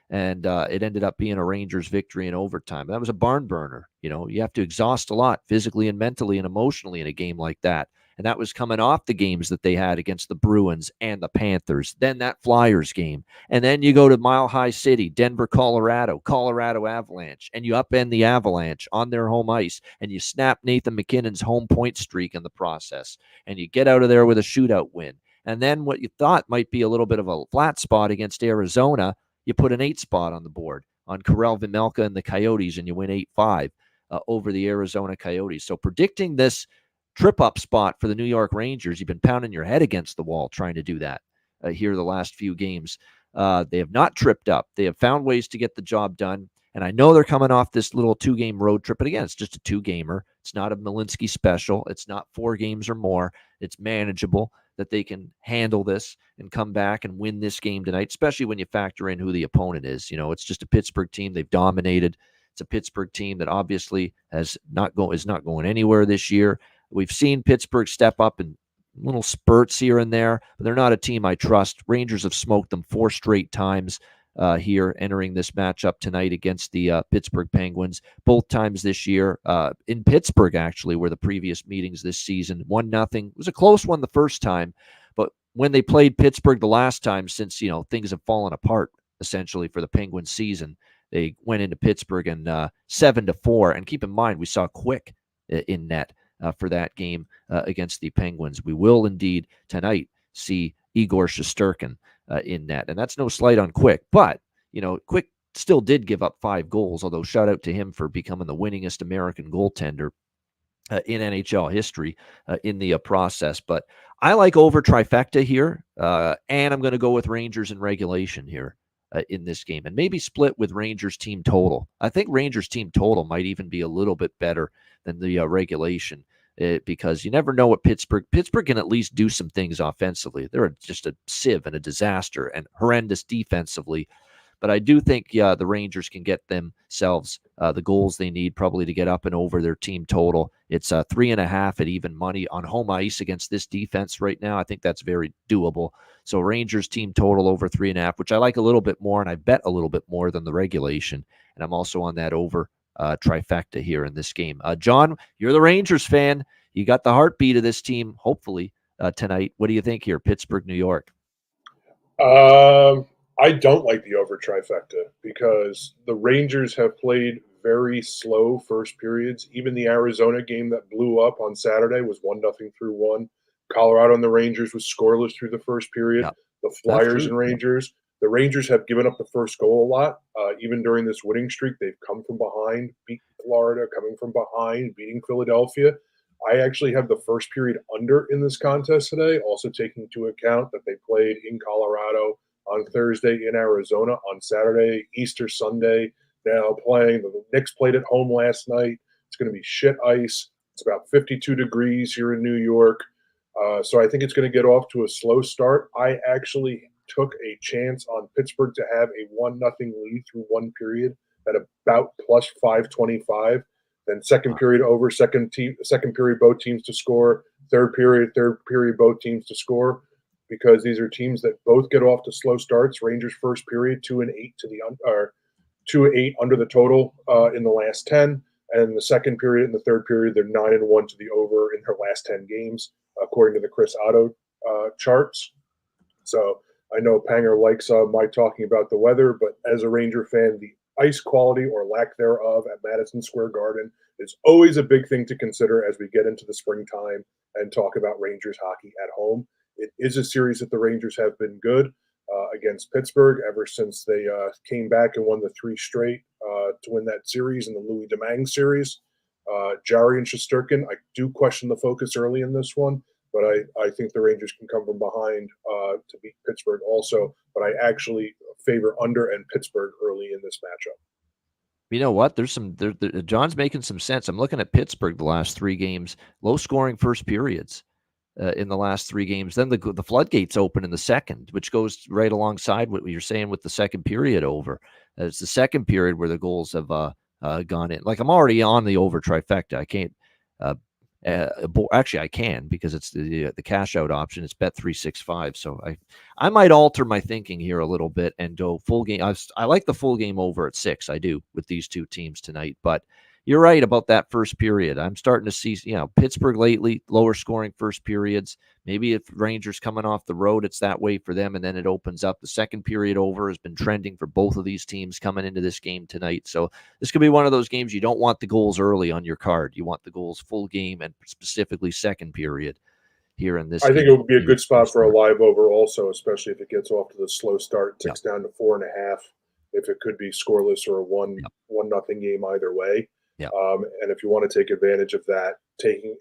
And it ended up being a Rangers victory in overtime. That was a barn burner. You know, you have to exhaust a lot physically and mentally and emotionally in a game like that. And that was coming off the games that they had against the Bruins and the Panthers. Then that Flyers game. And then you go to Mile High City, Denver, Colorado Avalanche. And you upend the Avalanche on their home ice. And you snap Nathan McKinnon's home point streak in the process. And you get out of there with a shootout win. And then what you thought might be a little bit of a flat spot against Arizona, you put an 8 spot on the board on Karel Vejmelka and the Coyotes, and you win 8-5 over the Arizona Coyotes. So predicting this trip-up spot for the New York Rangers, you've been pounding your head against the wall trying to do that here the last few games. They have not tripped up. They have found ways to get the job done. And I know they're coming off this little 2-game road trip. But again, it's just a 2-gamer. It's not a Malinsky special. It's not 4 games or more. It's manageable that they can handle this and come back and win this game tonight, especially when you factor in who the opponent is. You know, it's just a Pittsburgh team. They've dominated. It's a Pittsburgh team that obviously is not going anywhere this year. We've seen Pittsburgh step up in little spurts here and there, but they're not a team I trust. Rangers have smoked them 4 straight times here entering this matchup tonight against the Pittsburgh Penguins. Both times this year in Pittsburgh, actually, were the previous meetings this season. 1-0. It was a close one the first time, but when they played Pittsburgh the last time, since, you know, things have fallen apart essentially for the Penguins season, they went into Pittsburgh and 7-4. And keep in mind, we saw Quick in net for that game against the Penguins. We will indeed tonight see Igor Shesterkin in net. And that's no slight on Quick, but, you know, Quick still did give up 5 goals, although shout out to him for becoming the winningest American goaltender in NHL history in the process. But I like over trifecta here, and I'm going to go with Rangers in regulation here in this game, and maybe split with Rangers team total. I think Rangers team total might even be a little bit better than the regulation because you never know what Pittsburgh can at least do some things offensively. They're just a sieve and a disaster and horrendous defensively. But I do think, the Rangers can get themselves the goals they need probably to get up and over their team total. It's 3.5 at even money on home ice against this defense right now. I think that's very doable. So Rangers team total over 3.5, which I like a little bit more, and I bet a little bit more than the regulation. And I'm also on that over trifecta here in this game. John, you're the Rangers fan. You got the heartbeat of this team, hopefully, tonight. What do you think here? Pittsburgh, New York. I don't like the over trifecta because the Rangers have played very slow first periods. Even the Arizona game that blew up on Saturday was 1-0 through one. Colorado and the Rangers was scoreless through the first period. Yeah, The Flyers and Rangers. The Rangers have given up the first goal a lot. Even during this winning streak, they've come from behind, beat Florida, coming from behind, beating Philadelphia. I actually have the first period under in this contest today, also taking into account that they played in Colorado on Thursday, in Arizona on Saturday, Easter Sunday. Now playing. The Knicks played at home last night. It's going to be shit ice. It's about 52 degrees here in New York. So I think it's going to get off to a slow start. I actually took a chance on Pittsburgh to have a 1-0 lead through one period at about plus 525. Then second period over, second period both teams to score. Third period both teams to score, because these are teams that both get off to slow starts. Rangers first period 2-8 to the 2-8 under the total in the last 10, and in the second period and the third period they're 9-1 to the over in their last 10 games, according to the Chris Otto charts. So I know Panger likes my talking about the weather, but as a Ranger fan, the ice quality or lack thereof at Madison Square Garden is always a big thing to consider as we get into the springtime and talk about Rangers hockey at home. It is a series that the Rangers have been good against Pittsburgh ever since they came back and won the 3 straight to win that series in the Louis Domingue series. Jari and Shesterkin, I do question the focus early in this one, but I think the Rangers can come from behind to beat Pittsburgh also. But I actually favor under and Pittsburgh early in this matchup. You know what? John's making some sense. I'm looking at Pittsburgh the last 3 games, low scoring first periods in the last 3 games. Then the floodgates open in the second, which goes right alongside what you're saying with the second period over. It's the second period where the goals have gone in. Like, I'm already on the over trifecta. I can't. Actually, I can, because it's the cash out option. It's Bet365. So I might alter my thinking here a little bit and go full game. I like the full game over at 6. I do, with these 2 teams tonight. But you're right about that first period. I'm starting to see, Pittsburgh lately, lower scoring first periods. Maybe if Rangers coming off the road, it's that way for them, and then it opens up. The second period over has been trending for both of these teams coming into this game tonight. So this could be one of those games you don't want the goals early on your card. You want the goals full game, and specifically second period here in this I game. think it would be a good spot for a live over also, especially if it gets off to the slow start, ticks down to 4.5. If it could be scoreless or a 1-0 game either way. Yeah. And if you want to take advantage of that,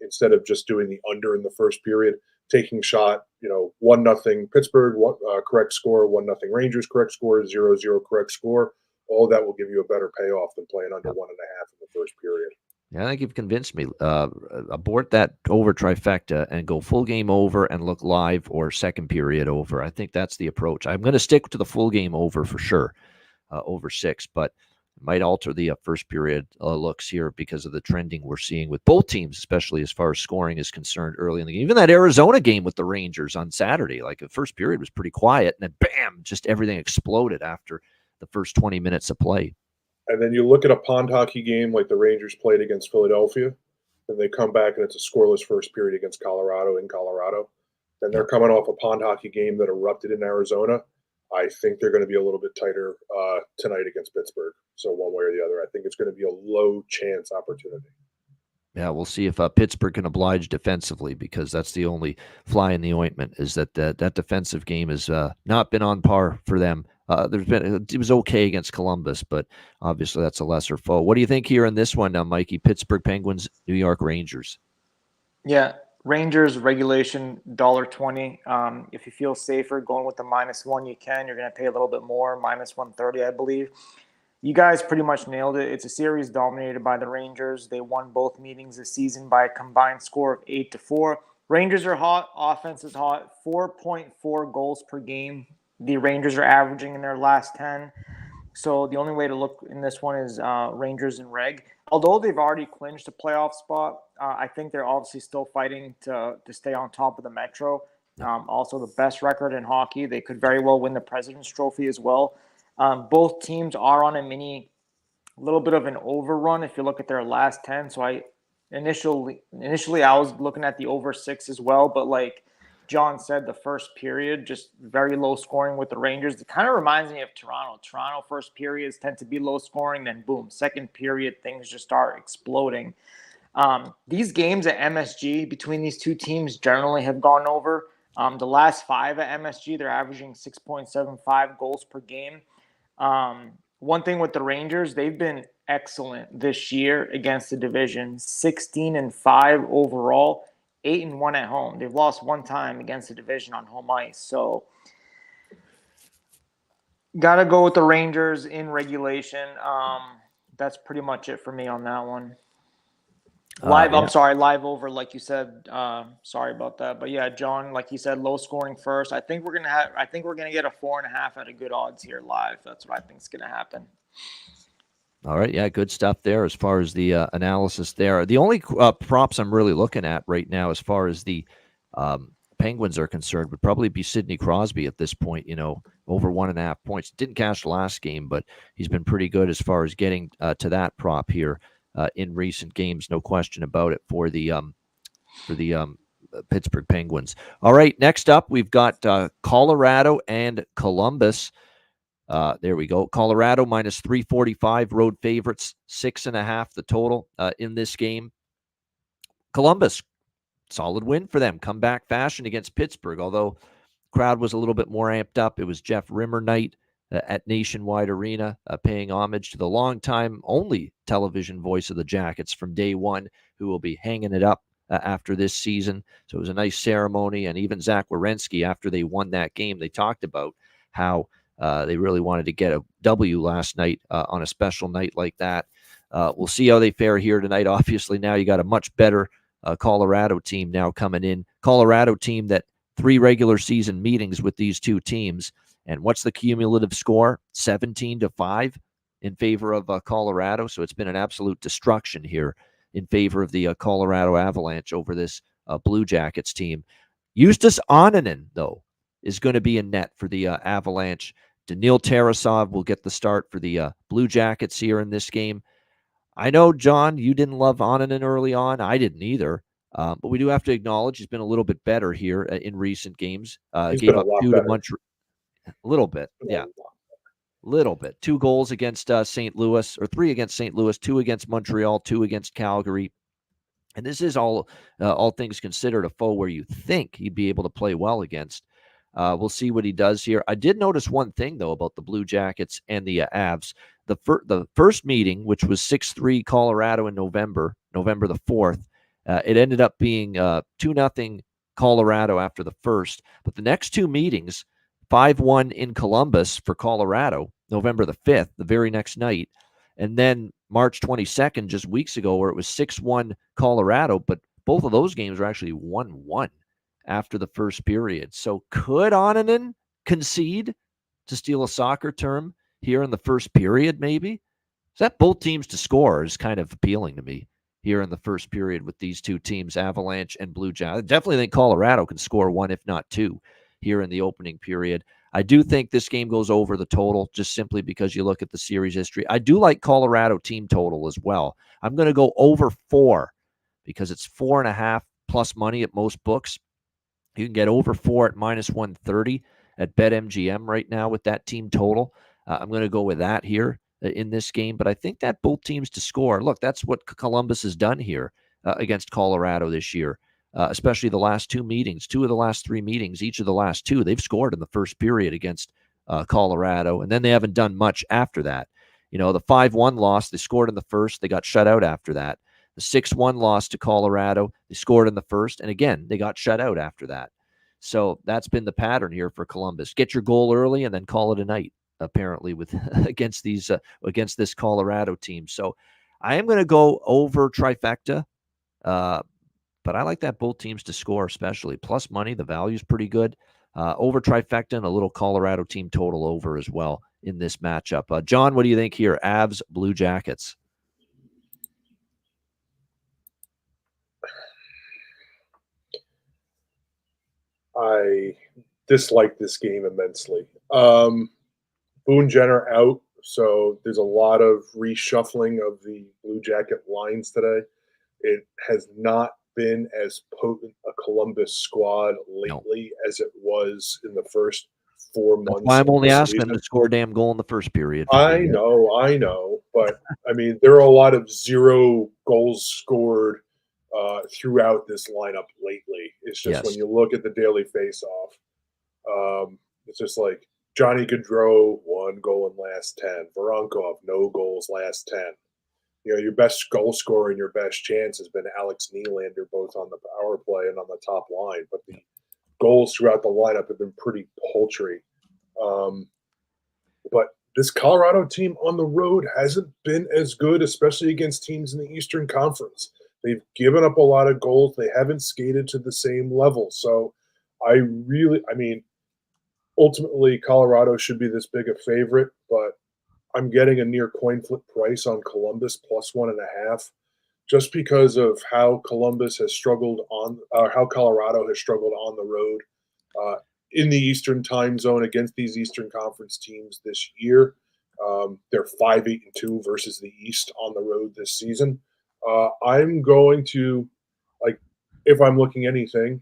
instead of just doing the under in the first period, taking shot, 1-0 Pittsburgh, correct score, 1-0 Rangers, correct score, 0-0 correct score. All that will give you a better payoff than playing under 1.5 in the first period. Yeah, I think you've convinced me. Abort that over trifecta and go full game over and look live or second period over. I think that's the approach. I'm going to stick to the full game over for sure, over 6, but might alter the first period looks here because of the trending we're seeing with both teams, especially as far as scoring is concerned early in the game. Even that Arizona game with the Rangers on Saturday, like the first period was pretty quiet, and then bam, just everything exploded after the first 20 minutes of play. And then you look at a pond hockey game like the Rangers played against Philadelphia, then they come back and it's a scoreless first period against Colorado in Colorado. Then they're coming off a pond hockey game that erupted in Arizona. I think they're going to be a little bit tighter tonight against Pittsburgh. So one way or the other, I think it's going to be a low chance opportunity. Yeah, we'll see if Pittsburgh can oblige defensively, because that's the only fly in the ointment, is that defensive game has not been on par for them. It was okay against Columbus, but obviously that's a lesser foe. What do you think here in this one now, Mikey? Pittsburgh Penguins, New York Rangers. Yeah, Rangers regulation $1.20. If you feel safer going with the -1, you can. You're going to pay a little bit more, -130, I believe. You guys pretty much nailed it. It's a series dominated by the Rangers. They won both meetings this season by a combined score of 8-4. Rangers are hot. Offense is hot. 4.4 goals per game the Rangers are averaging in their last 10. So the only way to look in this one is Rangers and Reg. Although they've already clinched a playoff spot, I think they're obviously still fighting to stay on top of the Metro. Also, the best record in hockey. They could very well win the President's Trophy as well. Both teams are on a little bit of an overrun if you look at their last 10. So initially I was looking at the over 6 as well, but like John said, the first period, just very low scoring with the Rangers. It kind of reminds me of Toronto. Toronto first periods tend to be low scoring, then boom, second period, things just start exploding. These games at MSG between these two teams generally have gone over. The last 5 at MSG, they're averaging 6.75 goals per game. One thing with the Rangers, they've been excellent this year against the division, 16-5 overall. 8-1 at home. They've lost one time against the division on home ice. So got to go with the Rangers in regulation. That's pretty much it for me on that one. Live, yeah. I'm sorry, live over, like you said. Sorry about that. But yeah, John, like you said, low scoring first. I think we're gonna get a 4.5 at a good odds here live. That's what I think is gonna happen. All right, yeah, good stuff there as far as the analysis there. The only props I'm really looking at right now as far as the Penguins are concerned would probably be Sidney Crosby at this point, over 1.5 points. Didn't cash the last game, but he's been pretty good as far as getting to that prop here in recent games, no question about it, for the Pittsburgh Penguins. All right, next up, we've got Colorado and Columbus. There we go. Colorado minus 345, road favorites, 6.5 the total in this game. Columbus, solid win for them. Comeback fashion against Pittsburgh, although crowd was a little bit more amped up. It was Jeff Rimmer night at Nationwide Arena, paying homage to the longtime only television voice of the Jackets from day one, who will be hanging it up after this season. So it was a nice ceremony, and even Zach Werenski, after they won that game, they talked about how they really wanted to get a W last night on a special night like that. We'll see how they fare here tonight. Obviously, now you got a much better Colorado team now coming in. Colorado team that 3 regular season meetings with these two teams. And what's the cumulative score? 17-5 in favor of Colorado. So it's been an absolute destruction here in favor of the Colorado Avalanche over this Blue Jackets team. Justus Annunen, though, is going to be in net for the Avalanche. Daniil Tarasov will get the start for the Blue Jackets here in this game. I know, John, you didn't love Annunen early on. I didn't either. But we do have to acknowledge he's been a little bit better here in recent games. Gave up 2 to Montreal. A little bit, yeah. Little bit. 2 goals against St. Louis, or 3 against St. Louis, 2 against Montreal, 2 against Calgary. And this is all things considered a foe where you think he'd be able to play well against. We'll see what he does here. I did notice one thing, though, about the Blue Jackets and the Avs. The first meeting, which was 6-3 Colorado in November the 4th, it ended up being 2-0 Colorado after the first. But the next 2 meetings, 5-1 in Columbus for Colorado, November the 5th, the very next night. And then March 22nd, just weeks ago, where it was 6-1 Colorado. But both of those games were actually 1-1 after the first period. So could Annunen concede, to steal a soccer term, here in the first period, maybe? Is that both teams to score is kind of appealing to me here in the first period with these two teams, Avalanche and Blue Jackets. I definitely think Colorado can score 1, if not 2, here in the opening period. I do think this game goes over the total just simply because you look at the series history. I do like Colorado team total as well. I'm going to go over 4 because it's 4.5 plus money at most books. You can get over 4 at minus 130 at BetMGM right now with that team total. I'm going to go with that here in this game, but I think that both teams to score. Look, that's what Columbus has done here against Colorado this year, especially the last 2 meetings, 2 of the last 3 meetings, each of the last 2, they've scored in the first period against Colorado, and then they haven't done much after that. The 5-1 loss, they scored in the first, they got shut out after that. The 6-1 loss to Colorado, they scored in the first, and again, they got shut out after that. So that's been the pattern here for Columbus. Get your goal early and then call it a night, apparently, with against this Colorado team. So I am going to go over trifecta, but I like that both teams to score, especially. Plus money, the value is pretty good. Over trifecta and a little Colorado team total over as well in this matchup. John, what do you think here? Avs, Blue Jackets. I dislike this game immensely. Boone Jenner out, so there's a lot of reshuffling of the Blue Jacket lines today. It has not been as potent a Columbus squad lately as it was in the first 4 months. That's why I'm only asking season. him to score a damn goal in the first period. I know, but I mean, there are a lot of 0 goals scored throughout this lineup lately. It's just when you look at the daily face-off, it's just like Johnny Gaudreau, 1 goal in last 10. Voronkov, no goals last 10. You know, your best goal scorer and your best chance has been Alex Nylander, both on the power play and on the top line. But the goals throughout the lineup have been pretty paltry. But this Colorado team on the road hasn't been as good, especially against teams in the Eastern Conference. They've given up a lot of goals. They haven't skated to the same level. So I mean, ultimately, Colorado should be this big a favorite, but I'm getting a near coin flip price on Columbus plus 1.5, just because of how Columbus has struggled how Colorado has struggled on the road in the Eastern time zone against these Eastern Conference teams this year. They're 5-8-2 versus the East on the road this season. I'm going to, like, if I'm looking anything,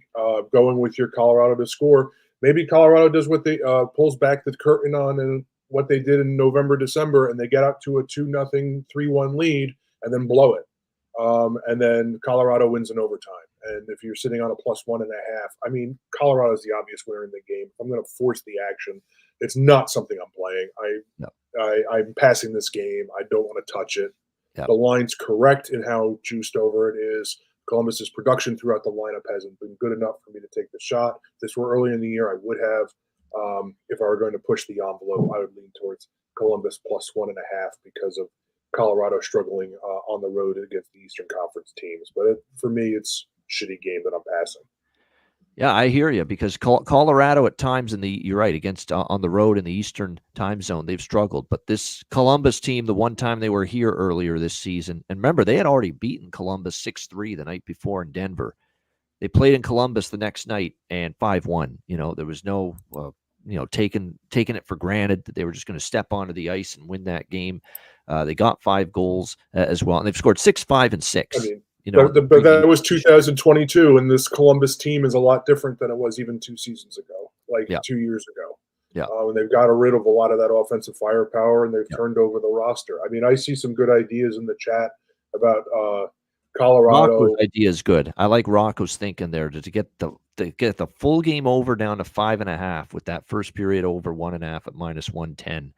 going with your Colorado to score. Maybe Colorado does what they pulls back the curtain on and what they did in November, December, and they get out to a 2-0, 3-1 lead and then blow it. And then Colorado wins in overtime. And if you're sitting on a plus 1.5, I mean, Colorado is the obvious winner in the game. I'm going to force the action. It's not something I'm playing. I'm passing this game. I don't want to touch it. Yep. The line's correct in how juiced over it is. Columbus's production throughout the lineup hasn't been good enough for me to take the shot. If this were early in the year, I would have. If I were going to push the envelope, I would lean towards Columbus plus 1.5 because of Colorado struggling on the road against the Eastern Conference teams. But for me, it's a shitty game that I'm passing. Yeah, I hear you, because Colorado at times you're right, against on the road in the Eastern time zone, they've struggled. But this Columbus team, the one time they were here earlier this season, and remember, they had already beaten Columbus 6-3 the night before in Denver. They played in Columbus the next night and 5-1. You know, there was no, taking it for granted that they were just going to step onto the ice and win that game. They got 5 goals as well, and they've scored 6, 5, and 6. I mean, but that was 2022, and this Columbus team is a lot different than it was even 2 seasons ago, 2 years ago. Yeah. And they've got rid of a lot of that offensive firepower, and they've turned over the roster. I mean, I see some good ideas in the chat about Colorado. Rocco's idea is good. I like Rocco's thinking there to get the full game over down to 5.5 with that first period over 1.5 at minus 110.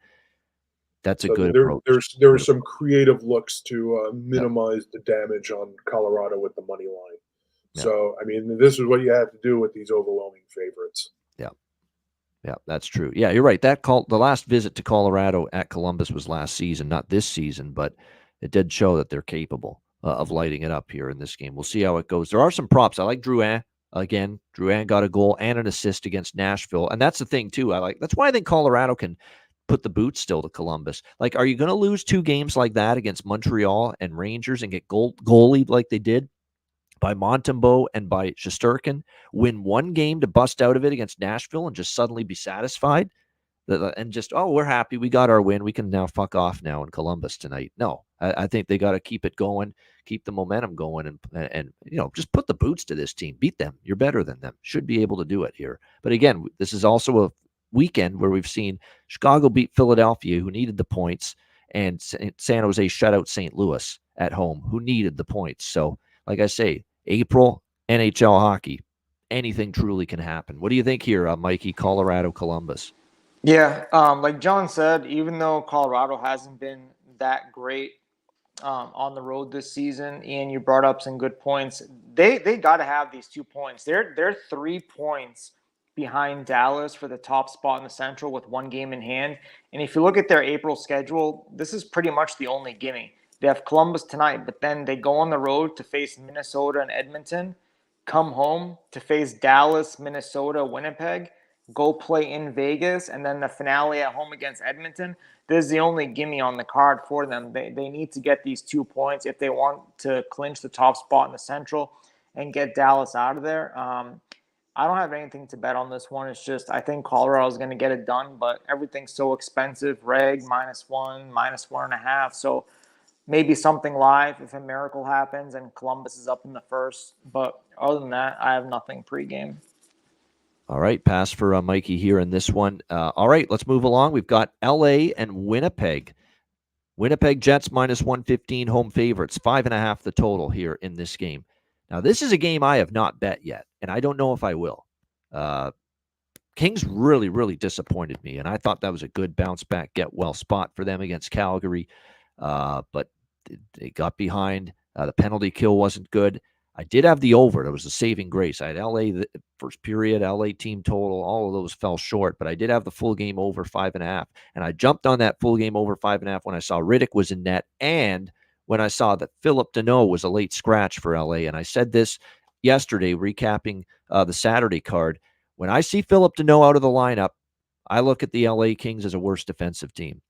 That's a good approach. There are some creative looks to minimize the damage on Colorado with the money line. Yeah. So, I mean, this is what you have to do with these overwhelming favorites. Yeah, that's true. Yeah, you're right. The last visit to Colorado at Columbus was last season, not this season, but it did show that they're capable of lighting it up here in this game. We'll see how it goes. There are some props. I like Drouin. Again, Drouin got a goal and an assist against Nashville. And that's the thing, too. That's why I think Colorado can put the boot still to Columbus. Like, are you going to lose 2 games like that against Montreal and Rangers and get goalied like they did by Montembeault and by Shesterkin? Win 1 game to bust out of it against Nashville and just suddenly be satisfied? And just, we're happy. We got our win. We can now fuck off now in Columbus tonight. No, I think they got to keep it going, keep the momentum going, and just put the boots to this team. Beat them. You're better than them. Should be able to do it here. But again, this is also a weekend where we've seen Chicago beat Philadelphia, who needed the points, and San Jose shut out St. Louis at home, who needed the points. So, like I say, April, NHL hockey, anything truly can happen. What do you think here, Mikey, Colorado, Columbus? Yeah, like John said, even though Colorado hasn't been that great on the road this season, and you brought up some good points, they got to have these 2 points. They're 3 points behind Dallas for the top spot in the Central with 1 game in hand. And if you look at their April schedule, this is pretty much the only gimme. They have Columbus tonight, but then they go on the road to face Minnesota and Edmonton, come home to face Dallas, Minnesota, Winnipeg, go play in Vegas, and then the finale at home against Edmonton. This is the only gimme on the card for them. They need to get these 2 points if they want to clinch the top spot in the Central and get Dallas out of there. I don't have anything to bet on this one. It's just I think Colorado is going to get it done, but everything's so expensive. Reg -1, -1.5. So maybe something live if a miracle happens and Columbus is up in the first. But other than that, I have nothing pregame. All right, pass for Mikey here in this one. All right, let's move along. We've got LA and Winnipeg. Winnipeg Jets -115 home favorites, 5.5 the total here in this game. Now, this is a game I have not bet yet, and I don't know if I will. Kings really, really disappointed me, and I thought that was a good bounce back, get well spot for them against Calgary, but they got behind. The penalty kill wasn't good. I did have the over. That was the saving grace. I had LA the first period, LA team total. All of those fell short, but I did have the full game over 5.5. And I jumped on that full game over 5.5 when I saw Riddick was in net and when I saw that Philip Deneau was a late scratch for LA. And I said this yesterday, recapping the Saturday card. When I see Philip Deneau out of the lineup, I look at the LA Kings as a worse defensive team.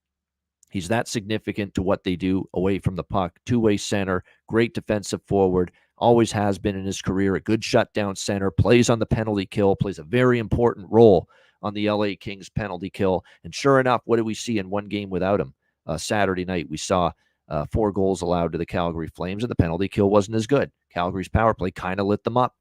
He's that significant to what they do away from the puck. Two-way center, great defensive forward, always has been in his career, a good shutdown center, plays on the penalty kill, plays a very important role on the LA Kings penalty kill. And sure enough, what did we see in one game without him? Saturday night, we saw 4 goals allowed to the Calgary Flames, and the penalty kill wasn't as good. Calgary's power play kind of lit them up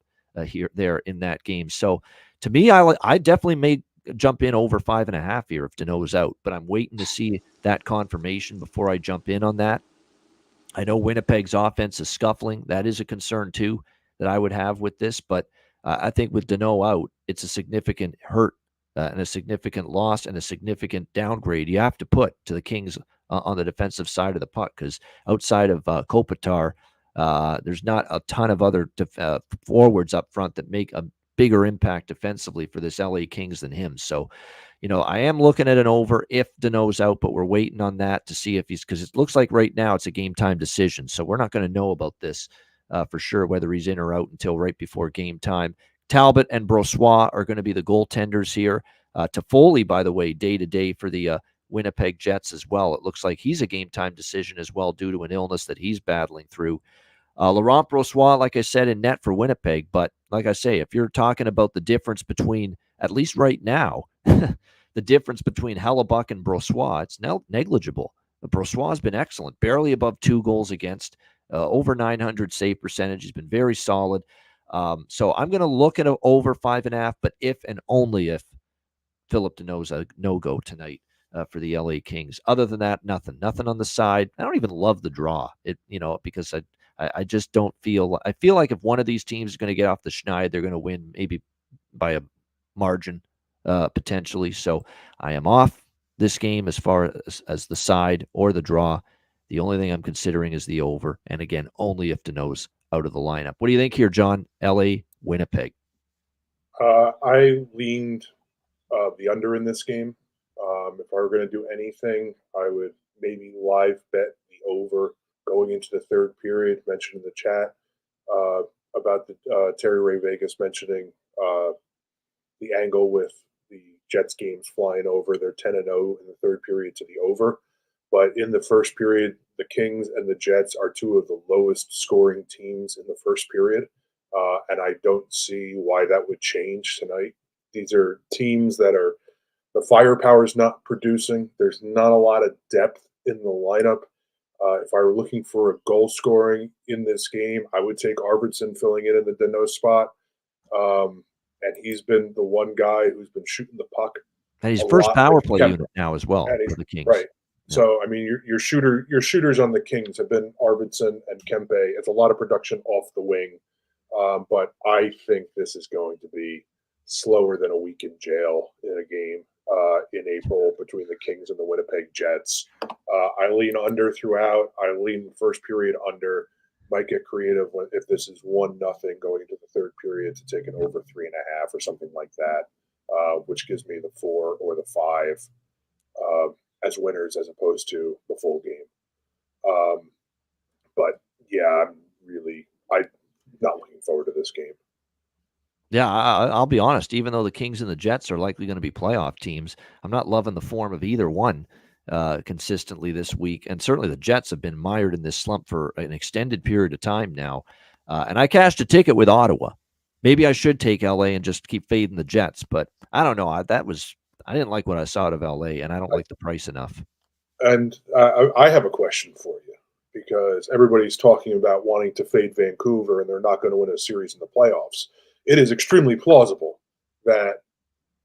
there in that game. So to me, I definitely may jump in over 5.5 here if Deneau's out, but I'm waiting to see that confirmation before I jump in on that. I know Winnipeg's offense is scuffling. That is a concern too that I would have with this, but I think with Deneau out, it's a significant hurt and a significant loss and a significant downgrade you have to put to the Kings on the defensive side of the puck, because outside of Kopitar, there's not a ton of other forwards up front that make a bigger impact defensively for this LA Kings than him. So, I am looking at an over if Deneau's out, but we're waiting on that to see if because it looks like right now it's a game time decision. So we're not going to know about this for sure, whether he's in or out until right before game time. Talbot and Brossoit are going to be the goaltenders here. Toffoli, by the way, day-to-day for the Winnipeg Jets as well. It looks like he's a game time decision as well due to an illness that he's battling through. Laurent Brossoit, like I said, in net for Winnipeg. But like I say, if you're talking about the difference between, at least right now, the difference between Hellebuck and Brossoit, it's now negligible. Brossoit has been excellent, barely above 2 goals against, over 900 save percentage. He's been very solid. So I'm going to look at over 5.5, but if and only if Philip Deneau's a no-go tonight for the LA Kings. Other than that, nothing on the side. I don't even love the draw, because I just don't feel. I feel like if one of these teams is going to get off the schneid, they're going to win maybe by a margin, potentially. So I am off this game as far as the side or the draw. The only thing I'm considering is the over, and again, only if Deneau's out of the lineup. What do you think here, John? LA, Winnipeg. I leaned the under in this game. If I were going to do anything, I would maybe live bet the over going into the third period. Mentioned in the chat about the Terry Ray Vegas mentioning the angle with the Jets games flying over. They're 10-0 in the third period to the over. But in the first period, the Kings and the Jets are two of the lowest scoring teams in the first period. And I don't see why that would change tonight. These are teams that are the firepower is not producing. There's not a lot of depth in the lineup. If I were looking for a goal scoring in this game, I would take Arvidsson filling in the Deneau spot. And he's been the one guy who's been shooting the puck. And he's first power play unit now as well for the Kings. Right. Yeah. So, I mean, your shooters on the Kings have been Arvidsson and Kempe. It's a lot of production off the wing. But I think this is going to be slower than a week in jail in a game in April between the Kings and the Winnipeg Jets. I lean under throughout. I lean the first period under. Might get creative if this is 1-0 going into the third period to take an over 3.5 or something like that, which gives me the 4 or the 5 as winners as opposed to the full game. But yeah, I'm not looking forward to this game. Yeah, I'll be honest. Even though the Kings and the Jets are likely going to be playoff teams, I'm not loving the form of either one consistently this week. And certainly the Jets have been mired in this slump for an extended period of time now. And I cashed a ticket with Ottawa. Maybe I should take LA and just keep fading the Jets, but I don't know. I didn't like what I saw out of LA, and I don't like the price enough. And I have a question for you because everybody's talking about wanting to fade Vancouver and they're not going to win a series in the playoffs. It is extremely plausible that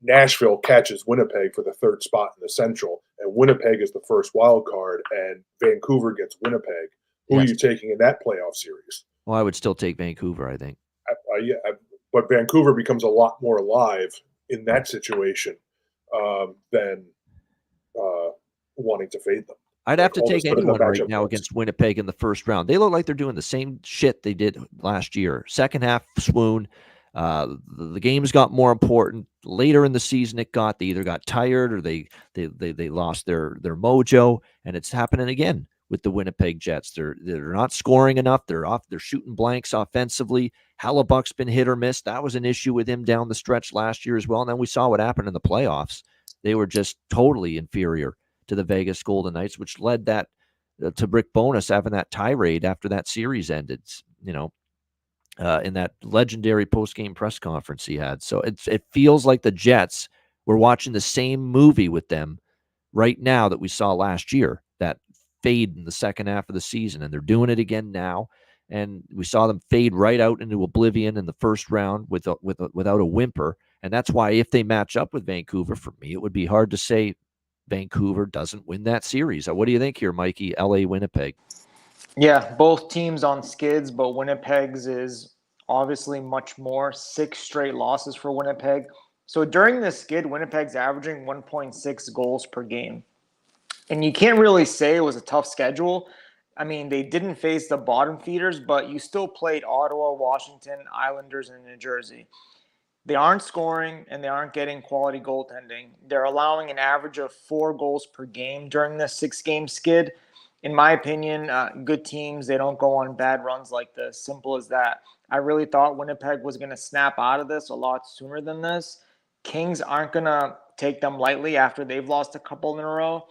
Nashville catches Winnipeg for the third spot in the Central, and Winnipeg is the first wild card, and Vancouver gets Winnipeg. Who are you taking in that playoff series? Well, I would still take Vancouver, I think. But Vancouver becomes a lot more alive in that situation than wanting to fade them. I'd have to take anyone right now against Winnipeg in the first round. They look like they're doing the same shit they did last year. Second half swoon. The games got more important later in the season. They either got tired or they lost their mojo, and it's happening again with the Winnipeg Jets. They're not scoring enough. They're shooting blanks offensively. Hellebuck's been hit or miss. That was an issue with him down the stretch last year as well. And then we saw what happened in the playoffs. They were just totally inferior to the Vegas Golden Knights, which led that to Rick Bowness having that tirade after that series ended. In that legendary post-game press conference he had. So it feels like the Jets, we're watching the same movie with them right now that we saw last year, that fade in the second half of the season, and they're doing it again now. And we saw them fade right out into oblivion in the first round without a whimper. And that's why if they match up with Vancouver, for me, it would be hard to say Vancouver doesn't win that series. What do you think here, Mikey? LA, Winnipeg. Yeah, both teams on skids, but Winnipeg's is obviously much more. 6 straight losses for Winnipeg. So during this skid, Winnipeg's averaging 1.6 goals per game. And you can't really say it was a tough schedule. I mean, they didn't face the bottom feeders, but you still played Ottawa, Washington, Islanders, and New Jersey. They aren't scoring and they aren't getting quality goaltending. They're allowing an average of 4 goals per game during this 6-game skid. In my opinion, good teams, they don't go on bad runs like this. Simple as that. I really thought Winnipeg was going to snap out of this a lot sooner than this. Kings aren't going to take them lightly after they've lost a couple in a row.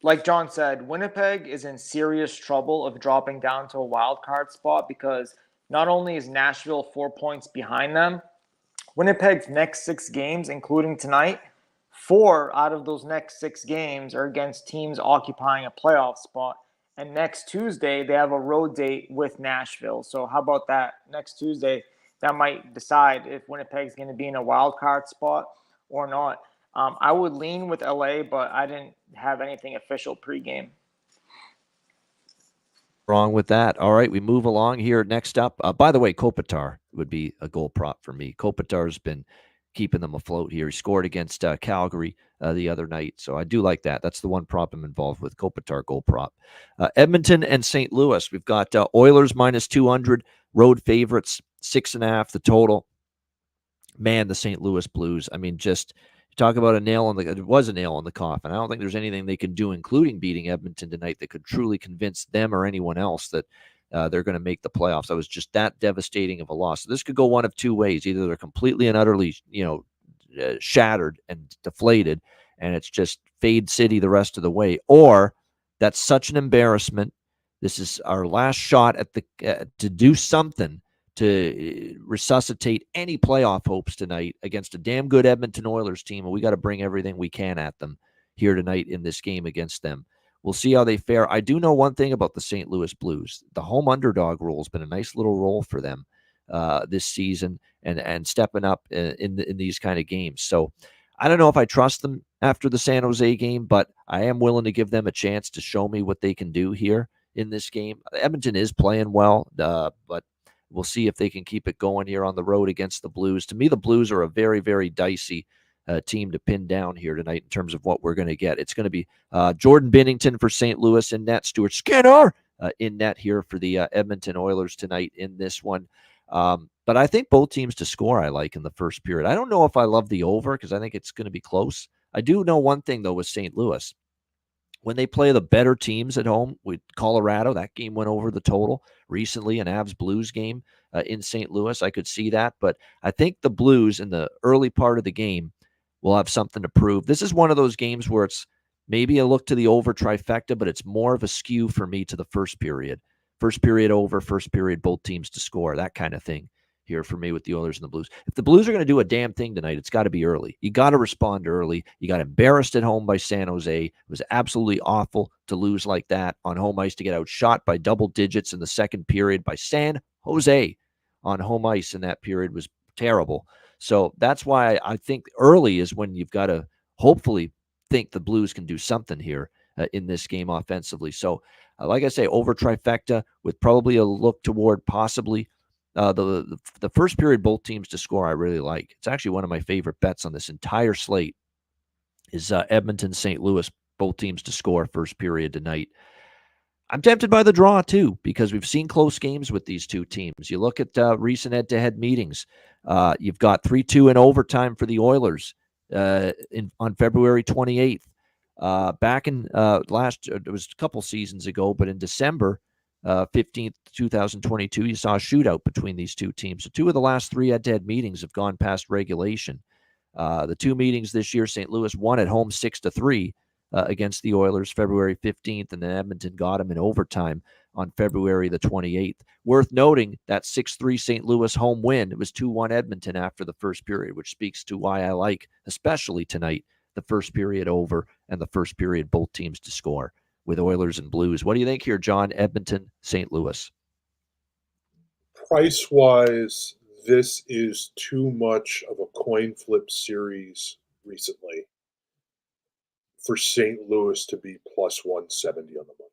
Like John said, Winnipeg is in serious trouble of dropping down to a wild card spot because not only is Nashville 4 points behind them, Winnipeg's next 6 games, including tonight, 4 out of those next 6 games are against teams occupying a playoff spot. And next Tuesday, they have a road date with Nashville. So how about that? Next Tuesday, that might decide if Winnipeg's going to be in a wild card spot or not. I would lean with LA, but I didn't have anything official pregame. Wrong with that. All right, we move along here. Next up, by the way, Kopitar would be a goal prop for me. Kopitar's been keeping them afloat here. He scored against Calgary the other night, so I do like that. That's the one prop I'm involved with, Kopitar goal prop. Edmonton and St. Louis. We've got Oilers minus 200, road favorites, 6.5 the total. Man, the St. Louis Blues. I mean, just talk about it was a nail in the coffin. I don't think there's anything they can do, including beating Edmonton tonight, that could truly convince them or anyone else that they're going to make the playoffs. That was just that devastating of a loss. So this could go one of two ways. Either they're completely and utterly, shattered and deflated, and it's just fade city the rest of the way, or that's such an embarrassment. This is our last shot at to do something to resuscitate any playoff hopes tonight against a damn good Edmonton Oilers team, and we got to bring everything we can at them here tonight in this game against them. We'll see how they fare. I do know one thing about the St. Louis Blues. The home underdog role has been a nice little role for them this season and stepping up in these kind of games. So I don't know if I trust them after the San Jose game, but I am willing to give them a chance to show me what they can do here in this game. Edmonton is playing well, but we'll see if they can keep it going here on the road against the Blues. To me, the Blues are a very, very dicey team to pin down here tonight in terms of what we're going to get. It's going to be Jordan Binnington for St. Louis in net, Stuart Skinner in net here for the Edmonton Oilers tonight in this one. But I think both teams to score I like in the first period. I don't know if I love the over because I think it's going to be close. I do know one thing, though, with St. Louis. When they play the better teams at home with Colorado, that game went over the total recently, an Avs Blues game. in St. Louis. I could see that, but I think the Blues in the early part of the game will have something to prove. This is one of those games where it's maybe a look to the over trifecta, but it's more of a skew for me to the first period. First period over, first period both teams to score, that kind of thing here for me with the Oilers and the Blues. If the Blues are going to do a damn thing tonight, it's got to be early. You got to respond early. You got embarrassed at home by San Jose. It was absolutely awful to lose like that on home ice, to get outshot by double digits in the second period by San Jose on home ice in that period was terrible. So that's why I think early is when you've got to hopefully think the Blues can do something here in this game offensively. So like I say, over trifecta with probably a look toward possibly the first period both teams to score. I really like. It's actually one of my favorite bets on this entire slate is Edmonton, St. Louis, both teams to score first period tonight. I'm tempted by the draw too, because we've seen close games with these two teams. You look at recent head-to-head meetings. You've got 3-2 in overtime for the Oilers on February 28th. Back in it was a couple seasons ago, but in December 15th, 2022, you saw a shootout between these two teams. So two of the last three head-to-head meetings have gone past regulation. The two meetings this year, St. Louis won at home 6-3 against the Oilers February 15th, and then Edmonton got them in overtime on February the 28th. Worth noting that 6-3 St. Louis home win. It was 2-1 Edmonton after the first period, which speaks to why I like, especially tonight, the first period over and the first period both teams to score with Oilers and Blues. What do you think here, John? Edmonton, St. Louis. Price-wise, this is too much of a coin flip series recently for St. Louis to be plus 170 on the money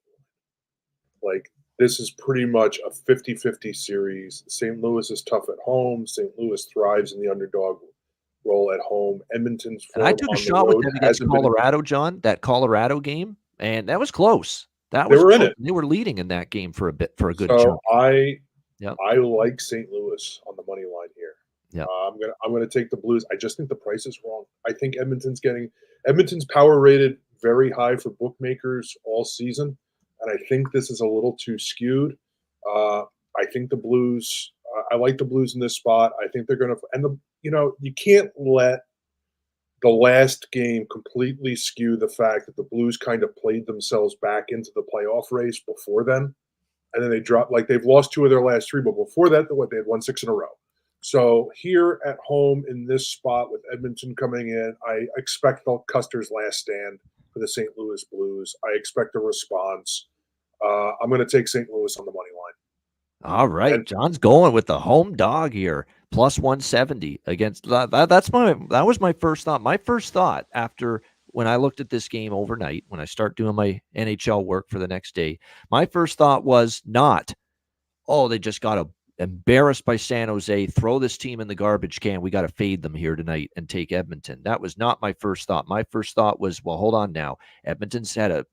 line. Like, this is pretty much a 50-50 series. St. Louis is tough at home. St. Louis thrives in the underdog role at home. Edmonton's form and I took a shot with them against Colorado, John, that Colorado game, and that was close. They were in it. They were leading in that game for a good chunk. I like St. Louis on the money line here. Yeah, I'm gonna take the Blues. I just think the price is wrong. I think Edmonton's power rated very high for bookmakers all season, and I think this is a little too skewed. I think the Blues. I like the Blues in this spot. I think they're gonna you can't let the last game completely skew the fact that the Blues kind of played themselves back into the playoff race before then. And then they dropped, like they've lost two of their last three, but before that, they had won 6 in a row. So here at home in this spot with Edmonton coming in, I expect Custer's last stand for the St. Louis Blues. I expect a response. I'm going to take St. Louis on the money line. All right, John's going with the home dog here, plus 170 against that was my first thought. My first thought after when I looked at this game overnight, when I start doing my NHL work for the next day, my first thought was not, they just got embarrassed by San Jose, throw this team in the garbage can. We got to fade them here tonight and take Edmonton. That was not my first thought. My first thought was, well, hold on now. Edmonton's had a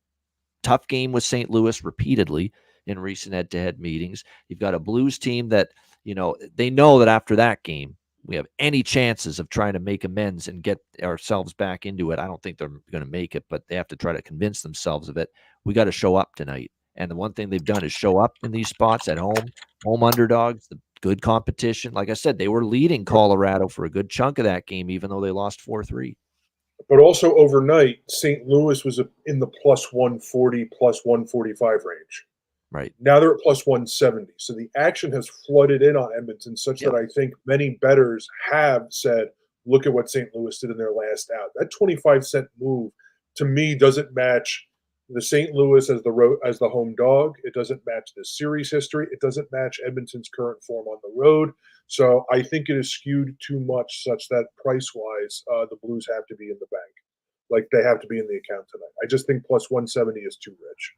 tough game with St. Louis repeatedly in recent head-to-head meetings. You've got a Blues team that, they know that after that game, we have any chances of trying to make amends and get ourselves back into it. I don't think they're going to make it, but they have to try to convince themselves of it. We got to show up tonight. And the one thing they've done is show up in these spots at home underdogs, the good competition. Like I said, they were leading Colorado for a good chunk of that game, even though they lost 4-3. But also overnight, St. Louis was in the plus 140, plus 145 range. Right. Now they're at plus 170. So the action has flooded in on Edmonton such that I think many bettors have said, look at what St. Louis did in their last out. That 25-cent move, to me, doesn't match the St. Louis as the home dog. It doesn't match the series history. It doesn't match Edmonton's current form on the road. So I think it is skewed too much such that price-wise, the Blues have to be in the bank. Like they have to be in the account tonight. I just think plus 170 is too rich.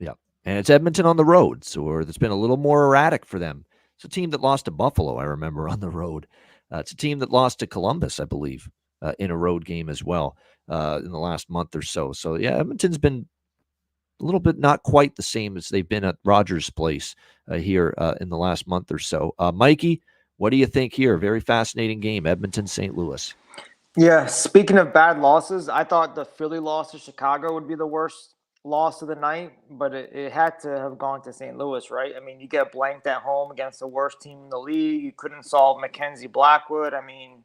Yeah. And it's Edmonton on the road, so it's been a little more erratic for them. It's a team that lost to Buffalo, I remember, on the road. It's a team that lost to Columbus, I believe, in a road game as well in the last month or so. So, yeah, Edmonton's been a little bit not quite the same as they've been at Rogers Place here in the last month or so. Mikey, what do you think here? Very fascinating game, Edmonton-St. Louis. Yeah, speaking of bad losses, I thought the Philly loss to Chicago would be the worst loss of the night, but it had to have gone to St. Louis, right? I mean, you get blanked at home against the worst team in the league. You couldn't solve Mackenzie Blackwood. I mean,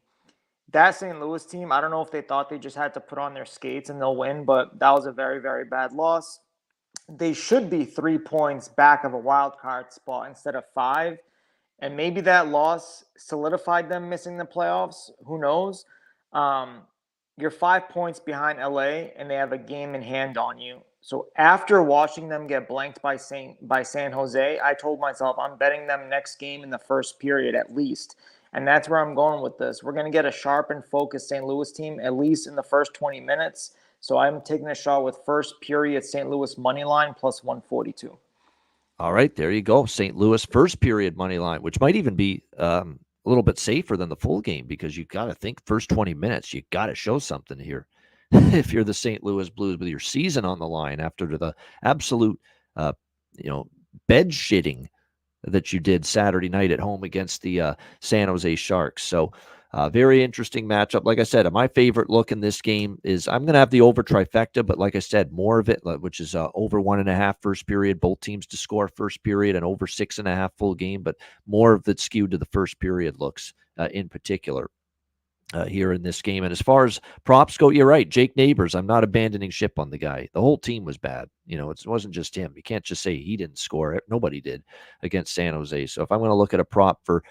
that St. Louis team, I don't know if they thought they just had to put on their skates and they'll win, but that was a very, very bad loss. They should be 3 points back of a wild card spot instead of 5. And maybe that loss solidified them missing the playoffs. Who knows? Um, you're 5 points behind LA, and they have a game in hand on you. So after watching them get blanked by San Jose, I told myself I'm betting them next game in the first period at least. And that's where I'm going with this. We're going to get a sharp and focused St. Louis team at least in the first 20 minutes. So I'm taking a shot with first period St. Louis money line plus 142. All right, there you go. St. Louis first period money line, which might even be a little bit safer than the full game because you got to think first 20 minutes, you got to show something here. If you're the St. Louis Blues with your season on the line after the absolute, bed shitting that you did Saturday night at home against the San Jose Sharks. So very interesting matchup. Like I said, my favorite look in this game is I'm going to have the over trifecta, but like I said, more of it, which is over 1.5 first period, both teams to score first period, and over 6.5 full game, but more of it skewed to the first period looks in particular. Here in this game. And as far as props go, you're right. Jake Neighbors, I'm not abandoning ship on the guy. The whole team was bad. It wasn't just him. You can't just say he didn't score it. Nobody did against San Jose. So if I'm going to look at a prop for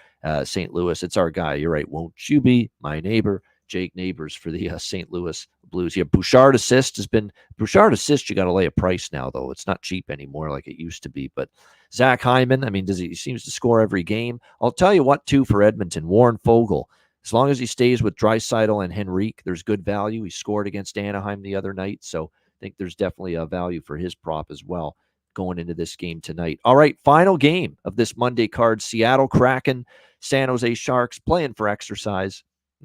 St. Louis, it's our guy. You're right. Won't you be my neighbor? Jake Neighbors for the St. Louis Blues. Yeah, Bouchard assist, you got to lay a price now, though. It's not cheap anymore like it used to be. But Zach Hyman, I mean, he seems to score every game. I'll tell you what, too, for Edmonton, Warren Fogle. As long as he stays with Draisaitl and Henrique, there's good value. He scored against Anaheim the other night, so I think there's definitely a value for his prop as well going into this game tonight. All right, final game of this Monday card, Seattle Kraken, San Jose Sharks, playing for exercise,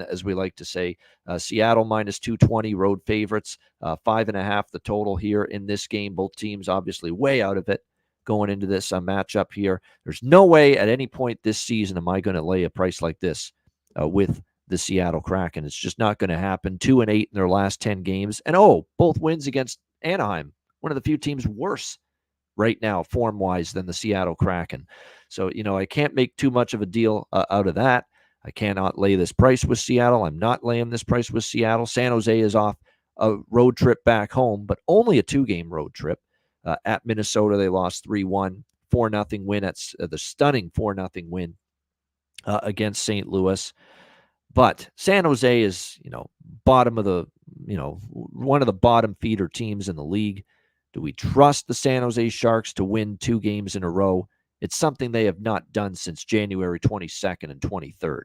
as we like to say. Seattle minus 220, road favorites, 5.5 the total here in this game. Both teams obviously way out of it going into this matchup here. There's no way at any point this season am I going to lay a price like this with the Seattle Kraken. It's just not going to happen. 2-8 in their last 10 games. And both wins against Anaheim. One of the few teams worse right now, form-wise, than the Seattle Kraken. So, I can't make too much of a deal out of that. I cannot lay this price with Seattle. I'm not laying this price with Seattle. San Jose is off a road trip back home, but only a 2-game road trip. At Minnesota, they lost 3-1, 4-0 win. That's the stunning 4-0 win against St. Louis. But San Jose is, bottom of the, one of the bottom feeder teams in the league. Do we trust the San Jose Sharks to win 2 games in a row? It's something they have not done since January 22nd and 23rd.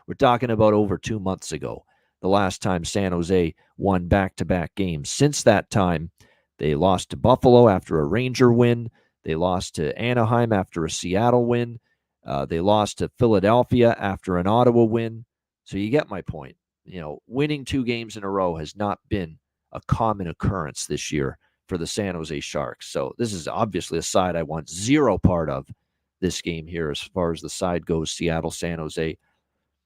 We're talking about over 2 months ago, the last time San Jose won back-to-back games. Since that time, they lost to Buffalo after a Ranger win. They lost to Anaheim after a Seattle win. They lost to Philadelphia after an Ottawa win. So you get my point. Winning 2 games in a row has not been a common occurrence this year for the San Jose Sharks. So this is obviously a side I want zero part of this game here as far as the side goes, Seattle, San Jose.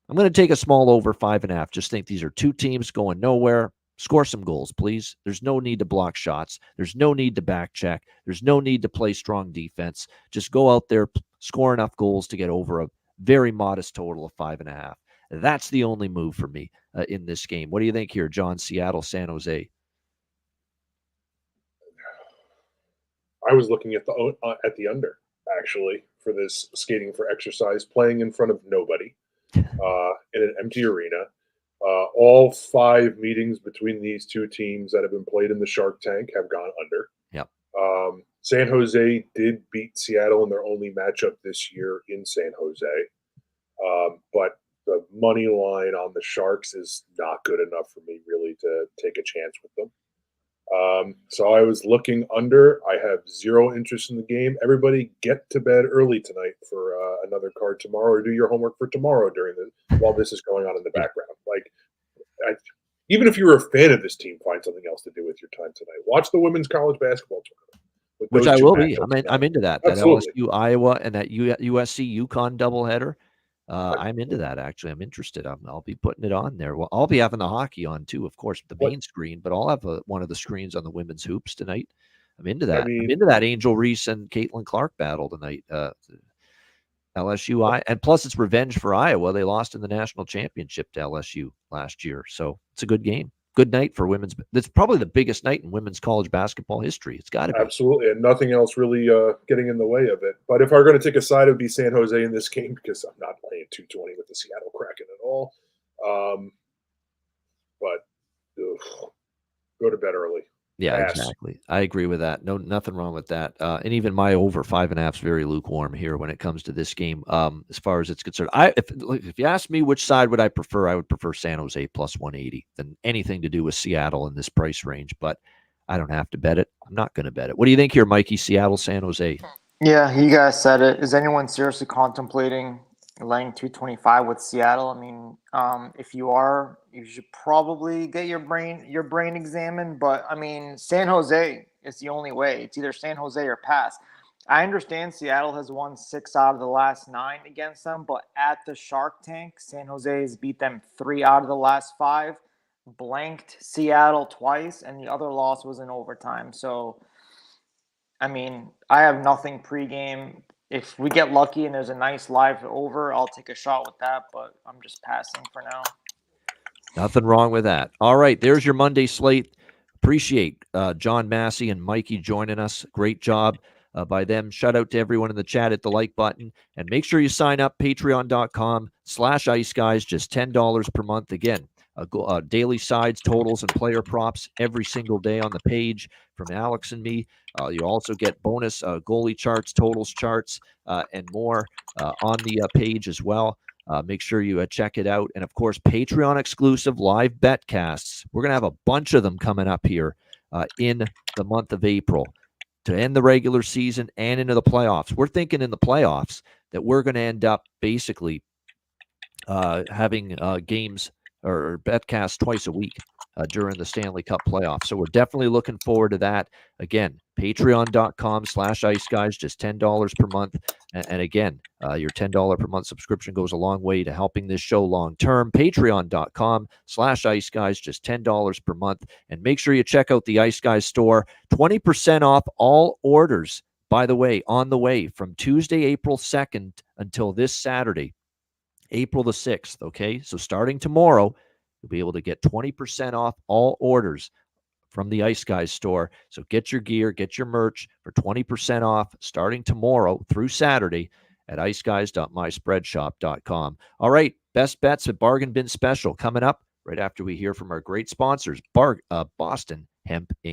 I'm going to take a small over 5.5. Just think these are 2 teams going nowhere. Score some goals, please. There's no need to block shots. There's no need to back check. There's no need to play strong defense. Just go out there, score enough goals to get over a very modest total of 5.5. That's the only move for me in this game. What do you think here, John? Seattle, San Jose. I was looking at the under, actually, for this skating for exercise, playing in front of nobody in an empty arena. All 5 meetings between these 2 teams that have been played in the Shark Tank have gone under. Yep. San Jose did beat Seattle in their only matchup this year in San Jose. But the money line on the Sharks is not good enough for me really to take a chance with them. So I was looking under. I have zero interest in the game. Everybody get to bed early tonight for another card tomorrow, or do your homework for tomorrow while this is going on in the background. Even if you're a fan of this team, find something else to do with your time tonight. Watch the women's college basketball tournament. Which I will be. I'm into that. Absolutely. That LSU, Iowa, and that USC UConn doubleheader. I'm into that, actually. I'm interested. I'll be putting it on there. Well, I'll be having the hockey on too, of course, the main screen, but I'll have one of the screens on the women's hoops tonight. I'm into that. I'm into that Angel Reese and Caitlin Clark battle tonight. LSU, and plus it's revenge for Iowa. They lost in the national championship to LSU last year, so it's a good game. Good night for women's. That's probably the biggest night in women's college basketball history. It's got to be. Absolutely, and nothing else really getting in the way of it. But if I'm going to take a side, it would be San Jose in this game because I'm not playing 220 with the Seattle Kraken at all. But go to bed early. Yeah, exactly. I agree with that. No, nothing wrong with that. And even my over 5.5 is very lukewarm here when it comes to this game. As far as it's concerned, if you ask me which side would I prefer, I would prefer San Jose plus 180 than anything to do with Seattle in this price range. But I don't have to bet it. I'm not going to bet it. What do you think here, Mikey? Seattle, San Jose. Yeah, you guys said it. Is anyone seriously contemplating laying 225 with Seattle? I mean, if you are, you should probably get your brain examined. But I mean, San Jose is the only way. It's either San Jose or pass. I understand Seattle has won 6 out of the last 9 against them, but at the Shark Tank, San Jose has beat them 3 out of the last 5, blanked Seattle twice, and the other loss was in overtime. So, I mean, I have nothing pregame. If we get lucky and there's a nice live over, I'll take a shot with that, but I'm just passing for now. Nothing wrong with that. All right, there's your Monday slate. Appreciate John Massey and Mikey joining us. Great job by them. Shout out to everyone in the chat at the like button. And make sure you sign up, patreon.com/iceguys, just $10 per month. Again, daily sides, totals, and player props every single day on the page from Alex and me. You also get bonus goalie charts, totals charts, and more on the page as well. Make sure you check it out. And, of course, Patreon exclusive live betcasts. We're going to have a bunch of them coming up here in the month of April to end the regular season and into the playoffs. We're thinking in the playoffs that we're going to end up basically having games or betcasts twice a week during the Stanley Cup playoffs. So we're definitely looking forward to that. Again, patreon.com/iceguys, just $10 per month. And again, your $10 per month subscription goes a long way to helping this show long term. Patreon.com/iceguys, just $10 per month. And make sure you check out the Ice Guys store. 20% off all orders, by the way, on the way from Tuesday, April 2nd until this Saturday, April the 6th, okay? So starting tomorrow, you'll be able to get 20% off all orders from the Ice Guys store. So get your gear, get your merch for 20% off starting tomorrow through Saturday at iceguys.myspreadshop.com. All right, best bets at Bargain Bin Special coming up right after we hear from our great sponsors, Boston Hemp Inc.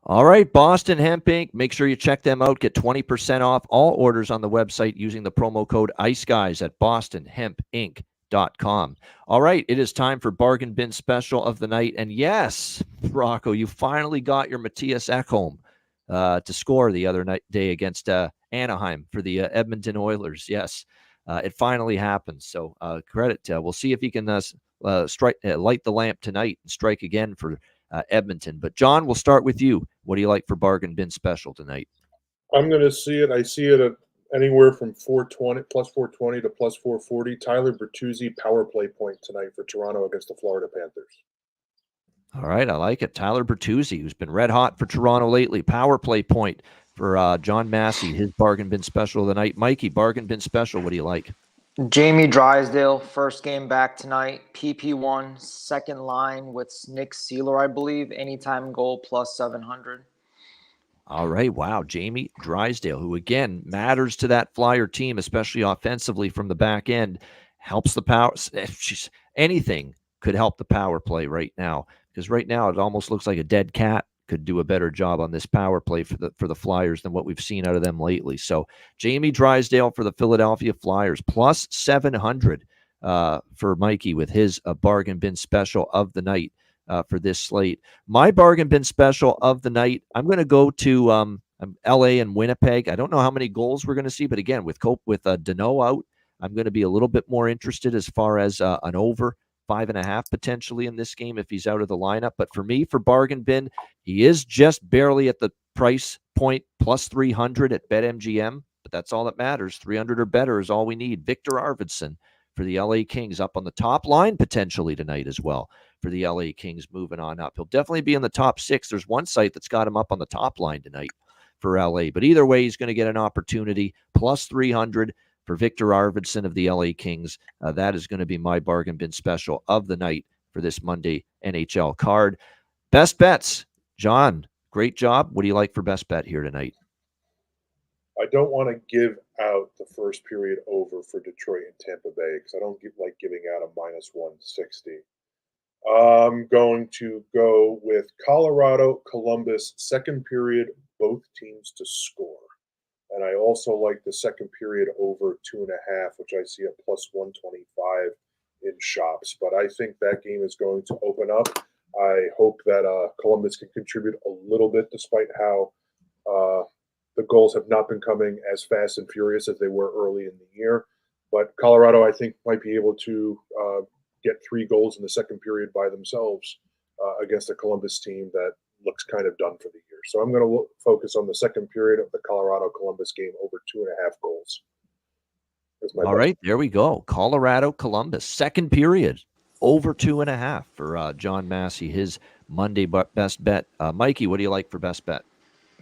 All right, Boston Hemp Inc. Make sure you check them out. Get 20% off all orders on the website using the promo code ICEGUYS at bostonhempinc.com. All right, it is time for Bargain Bin Special of the night. And yes, Rocco, you finally got your Matthias Ekholm to score the other day against Anaheim for the Edmonton Oilers. Yes, it finally happened. So credit. We'll see if he can light the lamp tonight and strike again for Edmonton. But John, we'll start with you. What do you like for Bargain Bin Special tonight? I'm going to see it. I see it at Anywhere from 420 plus 420 to plus 440. Tyler Bertuzzi power play point tonight for Toronto against the Florida Panthers. All right, I like it. Tyler Bertuzzi, who's been red hot for Toronto lately. Power play point for John Massey, his bargain bin special of the night. Mikey, bargain bin special, what do you like? Jamie Drysdale, first game back tonight. PP1, second line with Nick Seeler, I believe. Anytime goal plus 700. All right, wow. Jamie Drysdale, who again matters to that Flyer team, especially offensively from the back end, helps the power. Anything could help the power play right now, because right now it almost looks like a dead cat could do a better job on this power play for the Flyers than what we've seen out of them lately. So Jamie Drysdale for the Philadelphia Flyers plus 700 for Mikey with his bargain bin special of the night for this slate. My bargain bin special of the night, I'm going to go to LA and Winnipeg. I don't know how many goals we're going to see, but again, with Danault out, I'm going to be a little bit more interested as far as an over 5.5 potentially in this game if he's out of the lineup. But for me, for bargain bin, he is just barely at the price point, plus 300 at BetMGM, but that's all that matters. 300 or better is all we need. Victor Arvidsson for the LA Kings up on the top line potentially tonight as well for the LA Kings moving on up. He'll definitely be in the top 6. There's one site that's got him up on the top line tonight for LA, but either way, he's going to get an opportunity. Plus 300 for Victor Arvidsson of the LA Kings. That is going to be my bargain bin special of the night for this Monday NHL card. Best bets. John, great job. What do you like for best bet here tonight? I don't want to give out the first period over for Detroit and Tampa Bay because I don't like giving out a minus 160. I'm going to go with Colorado, Columbus, second period, both teams to score. And I also like the second period over 2.5, which I see at plus 125 in shops. But I think that game is going to open up. I hope that Columbus can contribute a little bit, despite how the goals have not been coming as fast and furious as they were early in the year. But Colorado, I think, might be able to get 3 goals in the second period by themselves against a Columbus team that looks kind of done for the year. So I'm going to focus on the second period of the Colorado-Columbus game over 2.5 goals. All right, there we go. Colorado-Columbus, second period, over 2.5 for John Massey, his Monday best bet. Mikey, what do you like for best bet?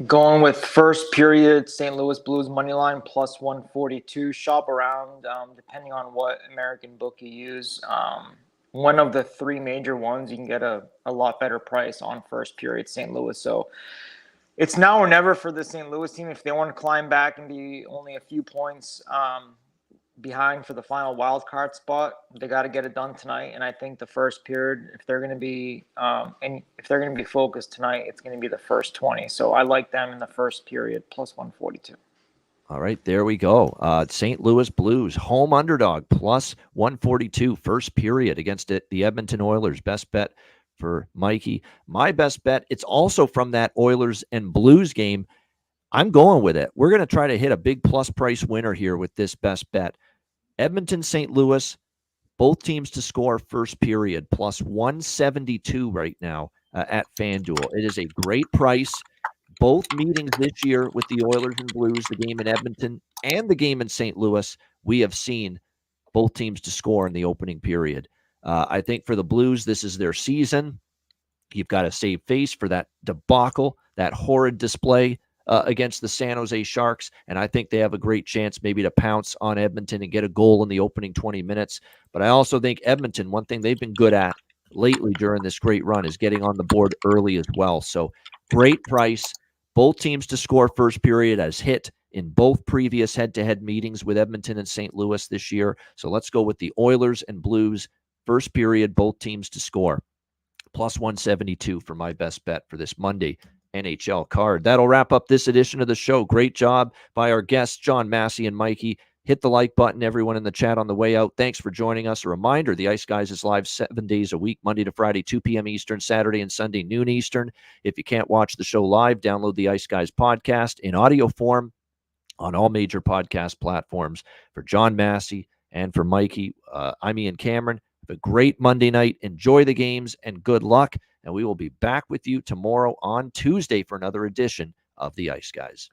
Going with first period, St. Louis Blues money line plus 142. Shop around, depending on what American book you use. One of the 3 major ones, you can get a lot better price on first period St. Louis. So it's now or never for the St. Louis team. If they want to climb back and be only a few points behind for the final wild card spot, they got to get it done tonight. And I think the first period, if they're going to be focused tonight, it's going to be the first 20. So I like them in the first period plus 142. All right, there we go. St. Louis Blues, home underdog, plus 142, first period against the Edmonton Oilers. Best bet for Mikey. My best bet, it's also from that Oilers and Blues game. I'm going with it. We're going to try to hit a big plus price winner here with this best bet. Edmonton, St. Louis, both teams to score first period, plus 172 right now at FanDuel. It is a great price. Both meetings this year with the Oilers and Blues, the game in Edmonton and the game in St. Louis, we have seen both teams to score in the opening period. I think for the Blues, this is their season. You've got to save face for that debacle, that horrid display against the San Jose Sharks, and I think they have a great chance maybe to pounce on Edmonton and get a goal in the opening 20 minutes. But I also think Edmonton, one thing they've been good at lately during this great run is getting on the board early as well. So great price. Both teams to score first period as hit in both previous head-to-head meetings with Edmonton and St. Louis this year. So let's go with the Oilers and Blues first period, both teams to score. Plus 172 for my best bet for this Monday NHL card. That'll wrap up this edition of the show. Great job by our guests, John Massey and Mikey. Hit the like button, everyone in the chat on the way out. Thanks for joining us. A reminder, the Ice Guys is live 7 days a week, Monday to Friday, 2 p.m. Eastern, Saturday and Sunday, noon Eastern. If you can't watch the show live, download the Ice Guys podcast in audio form on all major podcast platforms. For John Massey and for Mikey, I'm Ian Cameron. Have a great Monday night. Enjoy the games and good luck. And we will be back with you tomorrow on Tuesday for another edition of the Ice Guys.